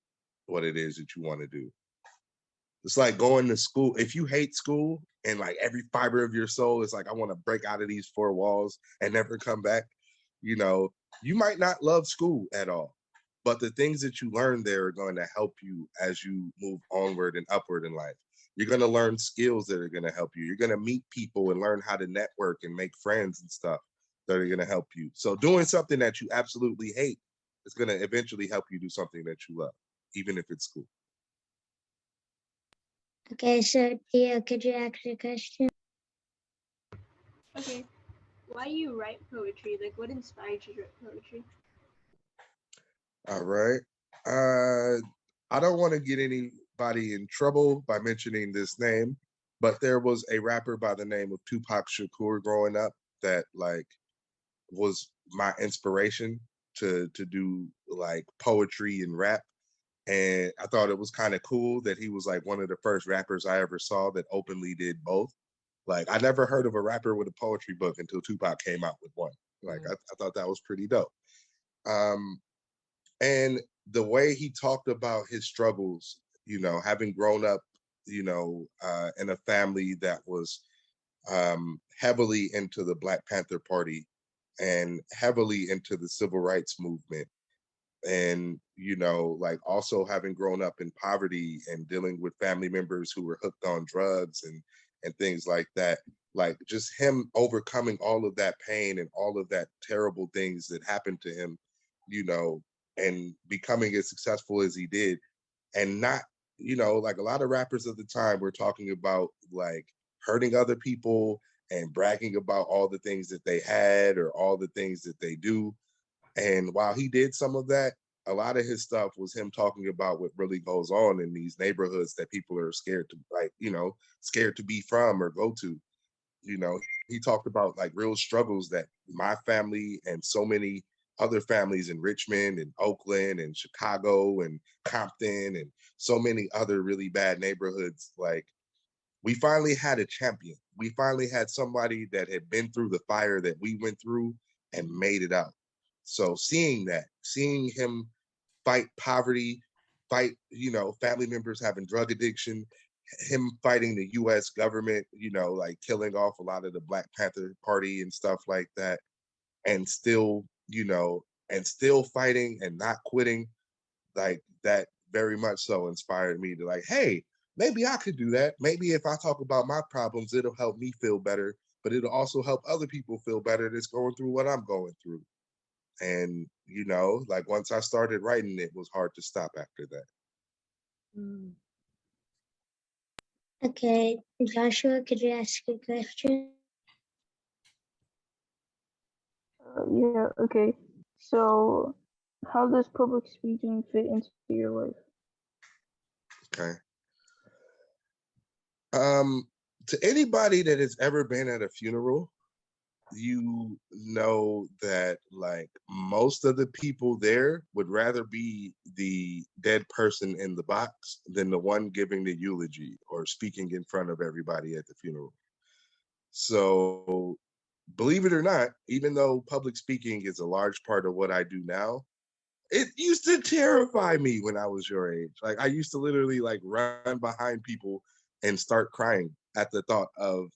what it is that you want to do. It's like going to school. If you hate school and like every fiber of your soul is like, I want to break out of these four walls and never come back, you might not love school at all. But the things that you learn there are going to help you as you move onward and upward in life. You're going to learn skills that are going to help you. You're going to meet people and learn how to network and make friends and stuff that are going to help you. So doing something that you absolutely hate It's gonna eventually help you do something that you love, even if it's school. Okay, so Tia, could you ask a question? Okay. Why do you write poetry? Like, what inspired you to write poetry? All right. I don't want to get anybody in trouble by mentioning this name, but there was a rapper by the name of Tupac Shakur growing up that like was my inspiration to do like poetry and rap. And I thought it was kind of cool that he was like one of the first rappers I ever saw that openly did both. Like I never heard of a rapper with a poetry book until Tupac came out with one. Like I thought that was pretty dope. Um, and the way he talked about his struggles, you know, having grown up, you know, in a family that was heavily into the Black Panther Party and heavily into the civil rights movement, and you know, like also having grown up in poverty and dealing with family members who were hooked on drugs and things like that, like just him overcoming all of that pain and all of that terrible things that happened to him, you know, and becoming as successful as he did, and not, you know, like a lot of rappers of the time were talking about like hurting other people and bragging about all the things that they had or all the things that they do. And while he did some of that, a lot of his stuff was him talking about what really goes on in these neighborhoods that people are scared to, like, you know, scared to be from or go to. You know, he talked about like real struggles that my family and so many other families in Richmond and Oakland and Chicago and Compton and so many other really bad neighborhoods, like we finally had a champion. We finally had somebody that had been through the fire that we went through and made it out. So seeing that, seeing him fight poverty, fight, you know, family members having drug addiction, him fighting the US government, you know, like killing off a lot of the Black Panther Party and stuff like that, and still, you know, and still fighting and not quitting, like that very much so inspired me to like, hey, maybe I could do that. Maybe if I talk about my problems, it'll help me feel better, but it'll also help other people feel better that's going through what I'm going through. And, you know, like once I started writing, it was hard to stop after that. Okay, Joshua, could you ask a question? Yeah, okay. So, how does public speaking fit into your life? Okay. To anybody that has ever been at a funeral, you know that like most of the people there would rather be the dead person in the box than the one giving the eulogy or speaking in front of everybody at the funeral. So believe it or not, even though public speaking is a large part of what I do now, it used to terrify me when I was your age. Like I used to literally like run behind people and start crying at the thought of,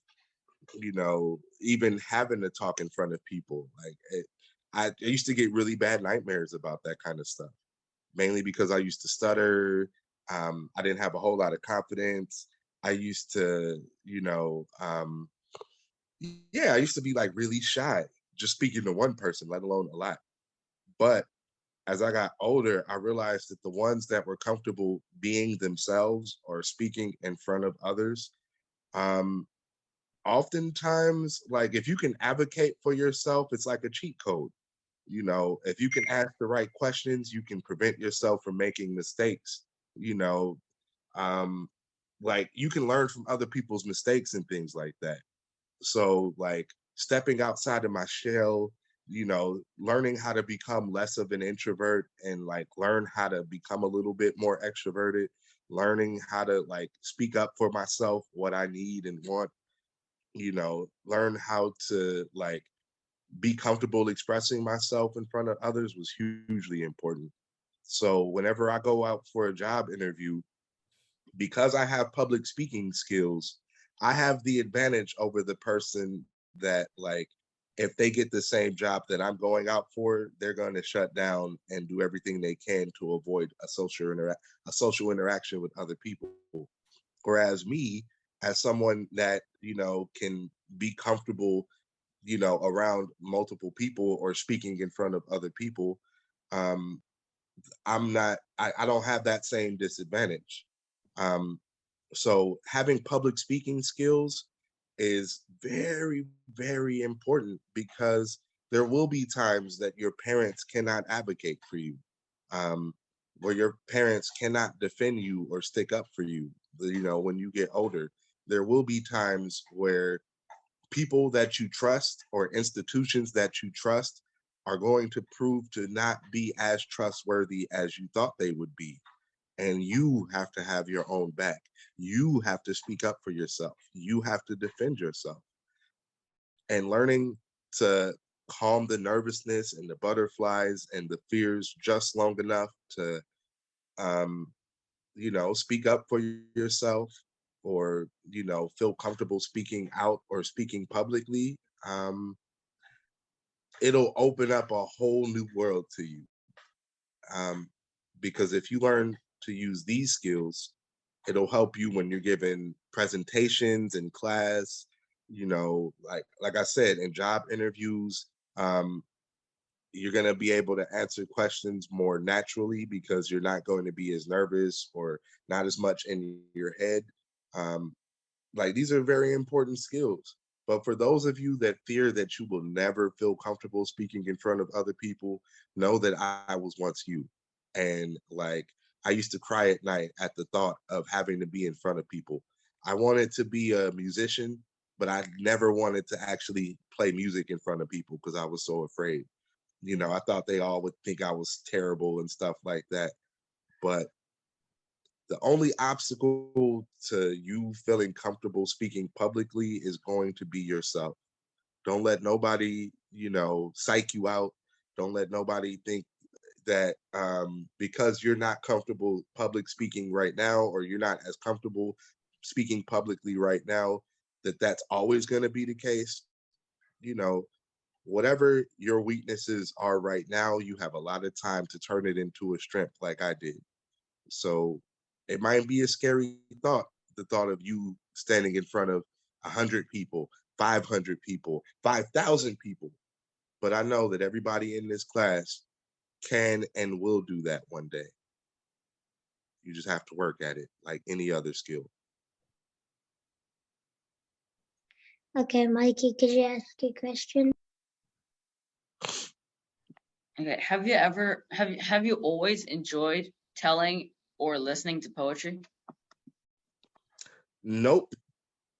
you know, even having to talk in front of people. Like I used to get really bad nightmares about that kind of stuff, mainly because I used to stutter. I didn't have a whole lot of confidence. I used to, you know, yeah, I used to be like really shy, just speaking to one person, let alone a lot. But as I got older, I realized that the ones that were comfortable being themselves or speaking in front of others, um, oftentimes, like if you can advocate for yourself, it's like a cheat code. You know, if you can ask the right questions, you can prevent yourself from making mistakes. You know, um, like you can learn from other people's mistakes and things like that. So like stepping outside of my shell, you know, learning how to become less of an introvert and like learn how to become a little bit more extroverted, learning how to like speak up for myself, what I need and want, you know, learn how to like be comfortable expressing myself in front of others was hugely important. So whenever I go out for a job interview, because I have public speaking skills, I have the advantage over the person that like if they get the same job that I'm going out for, they're going to shut down and do everything they can to avoid a social interaction with other people. Whereas me, as someone that, you know, can be comfortable, you know, around multiple people or speaking in front of other people, I don't have that same disadvantage. So having public speaking skills is very, very important, because there will be times that your parents cannot advocate for you, where your parents cannot defend you or stick up for you. When you get older, there will be times where people that you trust or institutions that you trust are going to prove to not be as trustworthy as you thought they would be. And you have to have your own back. You have to speak up for yourself. You have to defend yourself. And learning to calm the nervousness and the butterflies and the fears just long enough to, speak up for yourself, or, feel comfortable speaking out or speaking publicly, it'll open up a whole new world to you. Because if you learn to use these skills, it'll help you when you're giving presentations in class, like I said, in job interviews. You're going to be able to answer questions more naturally, because you're not going to be as nervous or not as much in your head. These are very important skills. But for those of you that fear that you will never feel comfortable speaking in front of other people, know that I was once you. And I used to cry at night at the thought of having to be in front of people. I wanted to be a musician, but I never wanted to actually play music in front of people because I was so afraid. I thought they all would think I was terrible and stuff like that. But the only obstacle to you feeling comfortable speaking publicly is going to be yourself. Don't let nobody, psych you out. Don't let nobody think that because you're not comfortable public speaking right now, or you're not as comfortable speaking publicly right now, that's always going to be the case. Whatever your weaknesses are right now, you have a lot of time to turn it into a strength, like I did. So it might be a scary thought, the thought of you standing in front of 100 people, 500 people, 5,000 people. But I know that everybody in this class can and will do that one day. You just have to work at it like any other skill. Okay, Mikey, could you ask a question? Okay, have you always enjoyed telling or listening to poetry? Nope,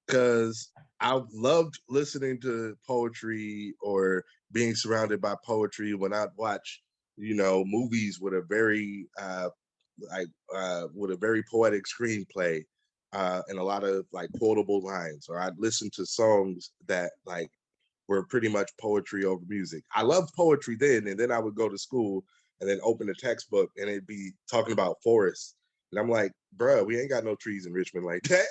because I loved listening to poetry or being surrounded by poetry when I'd watch, movies with a very with a very poetic screenplay, and a lot of quotable lines, or I'd listen to songs that were pretty much poetry over music. I loved poetry then, and then I would go to school and then open a textbook and it'd be talking about forests. And I'm like, bruh, we ain't got no trees in Richmond like that.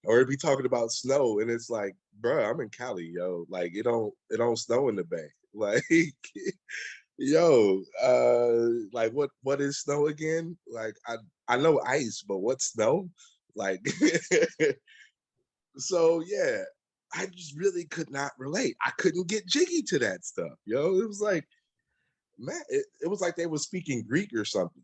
Or it'd be talking about snow, and it's like, bruh, I'm in Cali, yo. It don't snow in the Bay. Yo, what is snow again? I know ice, but what's snow? So yeah, I just really could not relate. I couldn't get jiggy to that stuff, yo. It was like, man, it was like they were speaking Greek or something.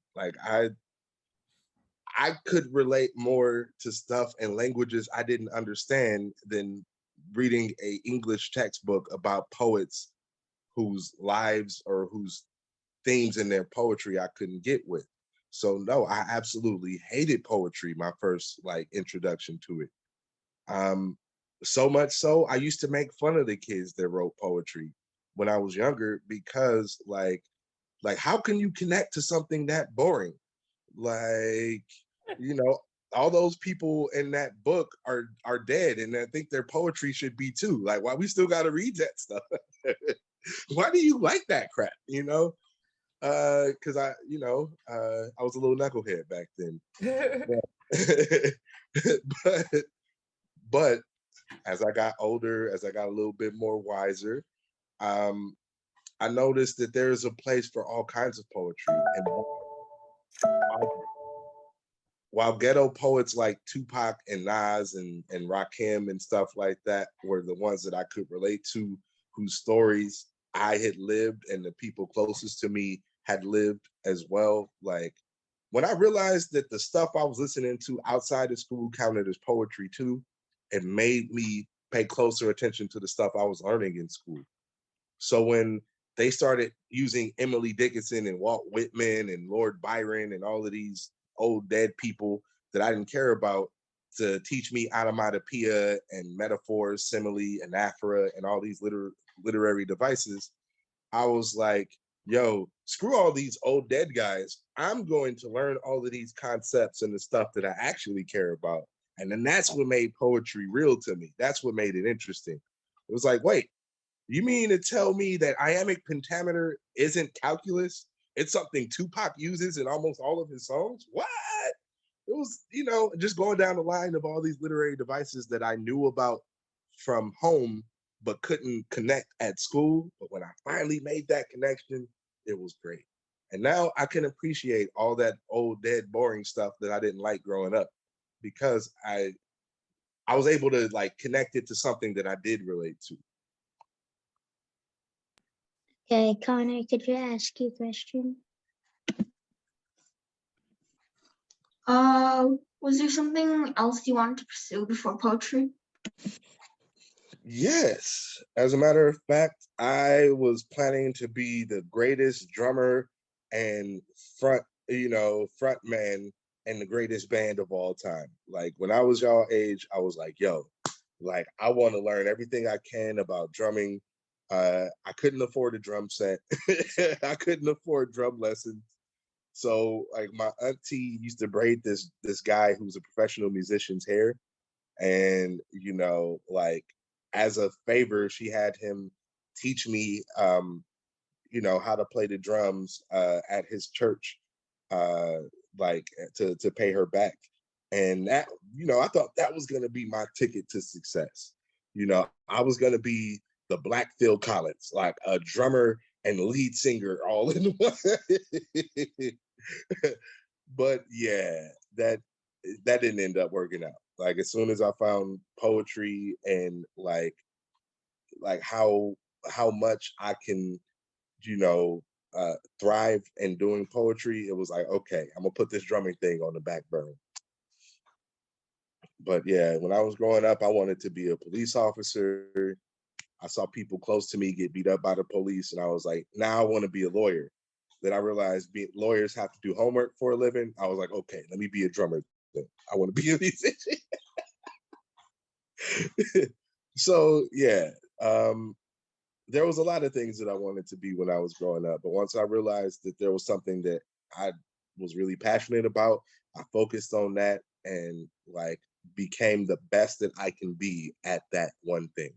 I could relate more to stuff and languages I didn't understand than reading a English textbook about poets whose lives or whose themes in their poetry I couldn't get with. So no, I absolutely hated poetry, my first introduction to it. So much so I used to make fun of the kids that wrote poetry when I was younger, because how can you connect to something that boring? All those people in that book are dead, and I think their poetry should be too. Why we still got to read that stuff? Why do you like that crap? Because I was a little knucklehead back then. but as I got older, as I got a little bit more wiser, I noticed that there is a place for all kinds of poetry. And while ghetto poets like Tupac and Nas and Rakim and stuff like that were the ones that I could relate to, whose stories I had lived and the people closest to me had lived as well. Like when I realized that the stuff I was listening to outside of school counted as poetry too, it made me pay closer attention to the stuff I was learning in school. So when they started using Emily Dickinson and Walt Whitman and Lord Byron and all of these old dead people that I didn't care about to teach me onomatopoeia and metaphors, simile, anaphora, and all these literary devices, I was like, yo, screw all these old dead guys. I'm going to learn all of these concepts and the stuff that I actually care about. And then that's what made poetry real to me. That's what made it interesting. It was like, wait, you mean to tell me that iambic pentameter isn't calculus? It's something Tupac uses in almost all of his songs? What? It was, just going down the line of all these literary devices that I knew about from home, but couldn't connect at school. But when I finally made that connection, it was great. And now I can appreciate all that old, dead, boring stuff that I didn't like growing up because I was able to like connect it to something that I did relate to. Okay, Connor, could you ask your question? Was there something else you wanted to pursue before poetry? Yes. As a matter of fact, I was planning to be the greatest drummer and frontman and the greatest band of all time. Like when I was y'all age, I was like, yo, like I want to learn everything I can about drumming. I couldn't afford a drum set. I couldn't afford drum lessons. So like my auntie used to braid this guy who's a professional musician's hair. And, like as a favor, she had him teach me, how to play the drums at his church, like to pay her back. And that, I thought that was going to be my ticket to success. I was going to be the Black Phil Collins, like a drummer and lead singer all in one. But yeah, that didn't end up working out. Like as soon as I found poetry and like how much I can, thrive in doing poetry, it was like, okay, I'm gonna put this drumming thing on the back burner. But yeah, when I was growing up, I wanted to be a police officer. I saw people close to me get beat up by the police, and I was like, now I want to be a lawyer. Then I realized lawyers have to do homework for a living. I was like, okay, let me be a drummer. I want to be a musician. So yeah, there was a lot of things that I wanted to be when I was growing up. But once I realized that there was something that I was really passionate about, I focused on that and like became the best that I can be at that one thing.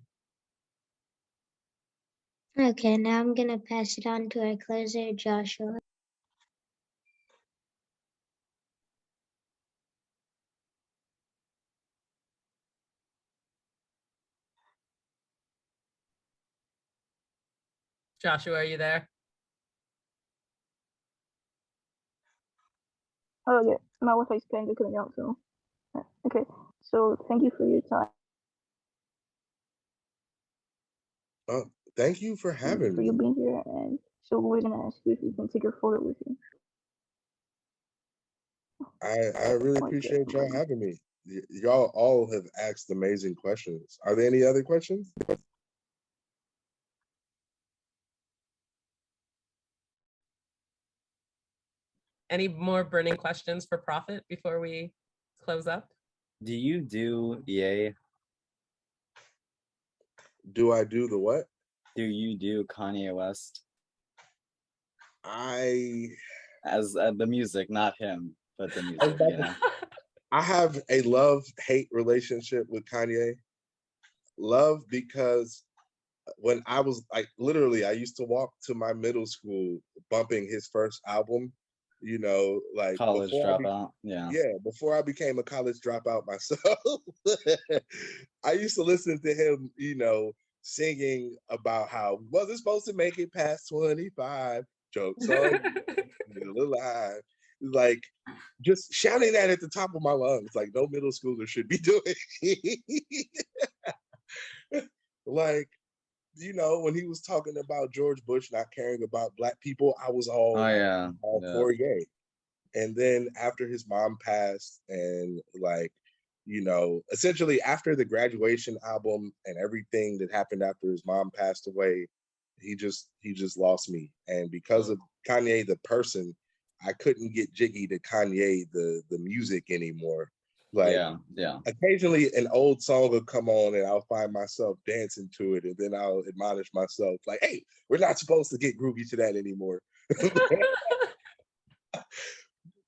Okay, now I'm gonna pass it on to our closer, Joshua. Joshua, are you there? Oh yeah, my Wi-Fi's kind of cutting out, so okay. So thank you for your time. Thank you for having for me. you being here, and so we're gonna ask you if you can take your photo with you. I really appreciate y'all having me. Y'all all have asked amazing questions. Are there any other questions? Any more burning questions for Prophet before we close up? Do you do EA? Do I do the what? Do you do Kanye West? As the music, not him, but the music. Yeah. I have a love-hate relationship with Kanye. Love because when I was like literally, I used to walk to my middle school bumping his first album. Like College dropout. Before I became a college dropout myself, I used to listen to him, singing about how wasn't supposed to make it past 25. Jokes on still alive. Like just shouting that at the top of my lungs, like no middle schooler should be doing. Like, you know, when he was talking about George Bush not caring about Black people, I was all, Oh yeah. all Yeah. for yay. And then after his mom passed, and like, you know, essentially after the graduation album and everything that happened after his mom passed away, he just lost me. And because of Kanye the person, I couldn't get jiggy to Kanye the music anymore. Like, Yeah. occasionally an old song will come on and I'll find myself dancing to it, and then I'll admonish myself like, hey, we're not supposed to get groovy to that anymore.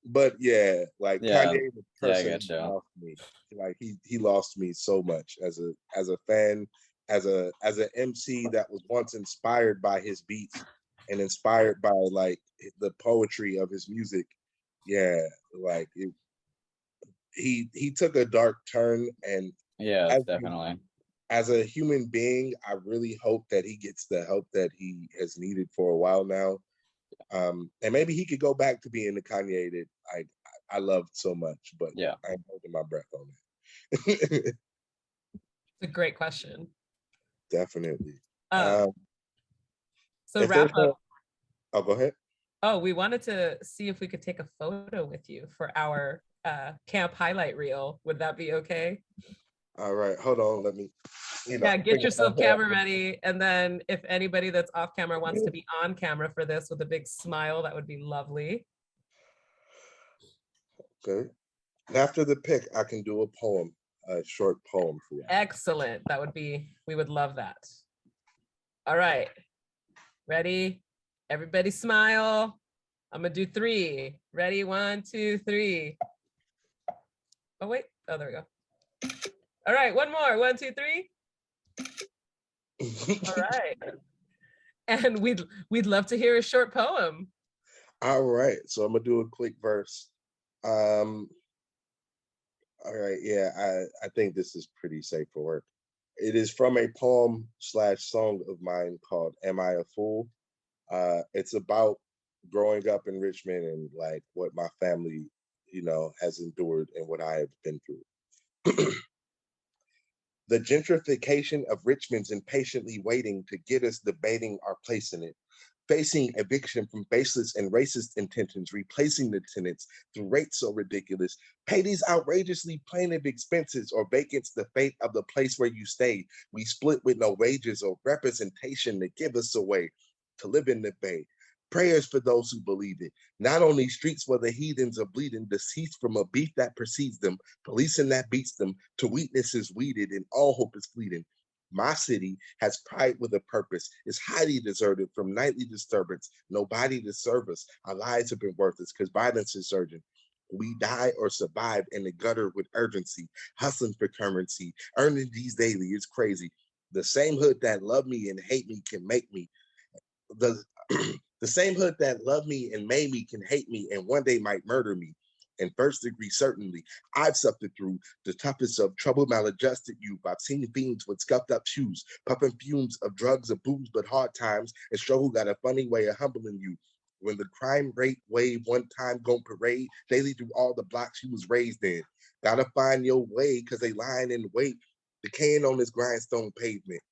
But yeah, like Yeah. Kanye the Yeah, I person get you. lost me. Like he lost me so much as a fan, as a MC that was once inspired by his beats and inspired by like the poetry of his music. Yeah, like he took a dark turn, and Yeah, as definitely. as a human being, I really hope that he gets the help that he has needed for a while now. And maybe he could go back to being the Kanye that I loved so much, but yeah, I'm holding my breath on it. It's a great question. Definitely. So if wrap there's up. Oh, go ahead. Oh, we wanted to see if we could take a photo with you for our camp highlight reel. Would that be okay? All right, hold on. Let me. Yeah, get yourself camera ready. And then if anybody that's off camera wants to be on camera for this with a big smile, that would be lovely. Okay. After the pic, I can do a poem, a short poem for you. Excellent. We would love that. All right. Ready? Everybody smile. I'm gonna do 3. Ready? 1, 2, 3. Oh, wait. Oh, there we go. All right, one more. 1, 2, 3. All right. And we'd love to hear a short poem. All right, so I'm gonna do a quick verse. All right, yeah, I think this is pretty safe for work. It is from a poem / song of mine called "Am I a Fool?" It's about growing up in Richmond and like what my family, you know, has endured and what I have been through. The gentrification of Richmond's impatiently waiting to get us debating our place in it, facing eviction from baseless and racist intentions, replacing the tenants through rates so ridiculous, pay these outrageously plaintive expenses or vacants the fate of the place where you stay. We split with no wages or representation to give us a way to live in the bay. Prayers for those who believe it. Not on these streets where the heathens are bleeding, deceased from a beef that precedes them, policing that beats them, to weaknesses weeded, and all hope is fleeting. My city has pride with a purpose, is highly deserted from nightly disturbance. Nobody to serve us. Our lives have been worthless because violence is urgent. We die or survive in the gutter with urgency, hustling for currency, earning these daily. It's crazy. The same hood that love me and hate me can make me. The same hood that loved me and made me can hate me and one day might murder me. In first degree, certainly, I've suffered through the toughest of troubled, maladjusted youth. I've seen fiends with scuffed up shoes, puffing fumes of drugs or booze, but hard times and struggle got a funny way of humbling you. When the crime rate wave one time gon' parade daily through all the blocks you was raised in. Gotta find your way, cause they lying in wait, decaying on this grindstone pavement.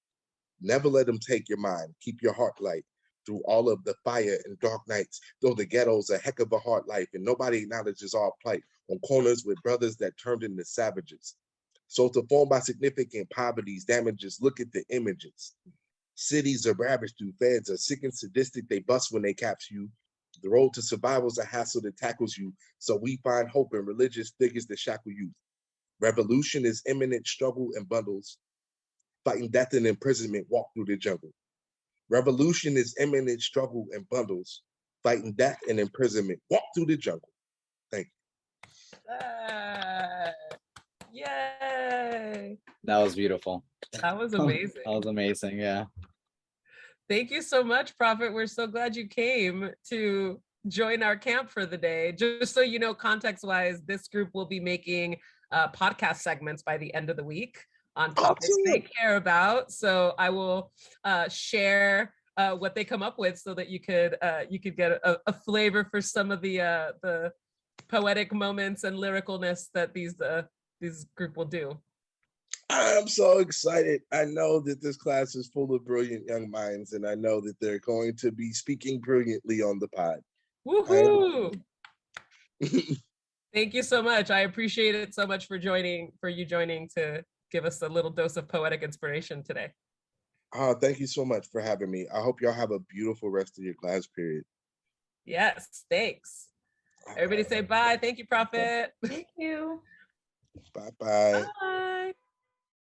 Never let them take your mind. Keep your heart light through all of the fire and dark nights. Though the ghetto's a heck of a hard life and nobody acknowledges our plight on corners with brothers that turned into savages. So to form by significant poverty's damages, look at the images. Cities are ravaged through feds, are sick and sadistic, they bust when they capture you. The road to survival's a hassle that tackles you. So we find hope in religious figures that shackle youth. Revolution is imminent struggle and bundles. Fighting death and imprisonment, walk through the jungle. Revolution is imminent struggle and bundles, fighting death and imprisonment. Walk through the jungle. Thank you. Yay. That was beautiful. That was amazing. That was amazing, yeah. Thank you so much, Prophet. We're so glad you came to join our camp for the day. Just so you know, context-wise, this group will be making podcast segments by the end of the week on topics they care about. So I will share what they come up with so that you could get a flavor for some of the poetic moments and lyricalness that these group will do. I'm so excited. I know that this class is full of brilliant young minds, and I know that they're going to be speaking brilliantly on the pod. Woohoo! Thank you so much. I appreciate it so much for you joining to give us a little dose of poetic inspiration today. Thank you so much for having me. I hope y'all have a beautiful rest of your class period. Yes, thanks. Everybody say bye. Thank you, Prophet. Thank you. Bye-bye. Bye.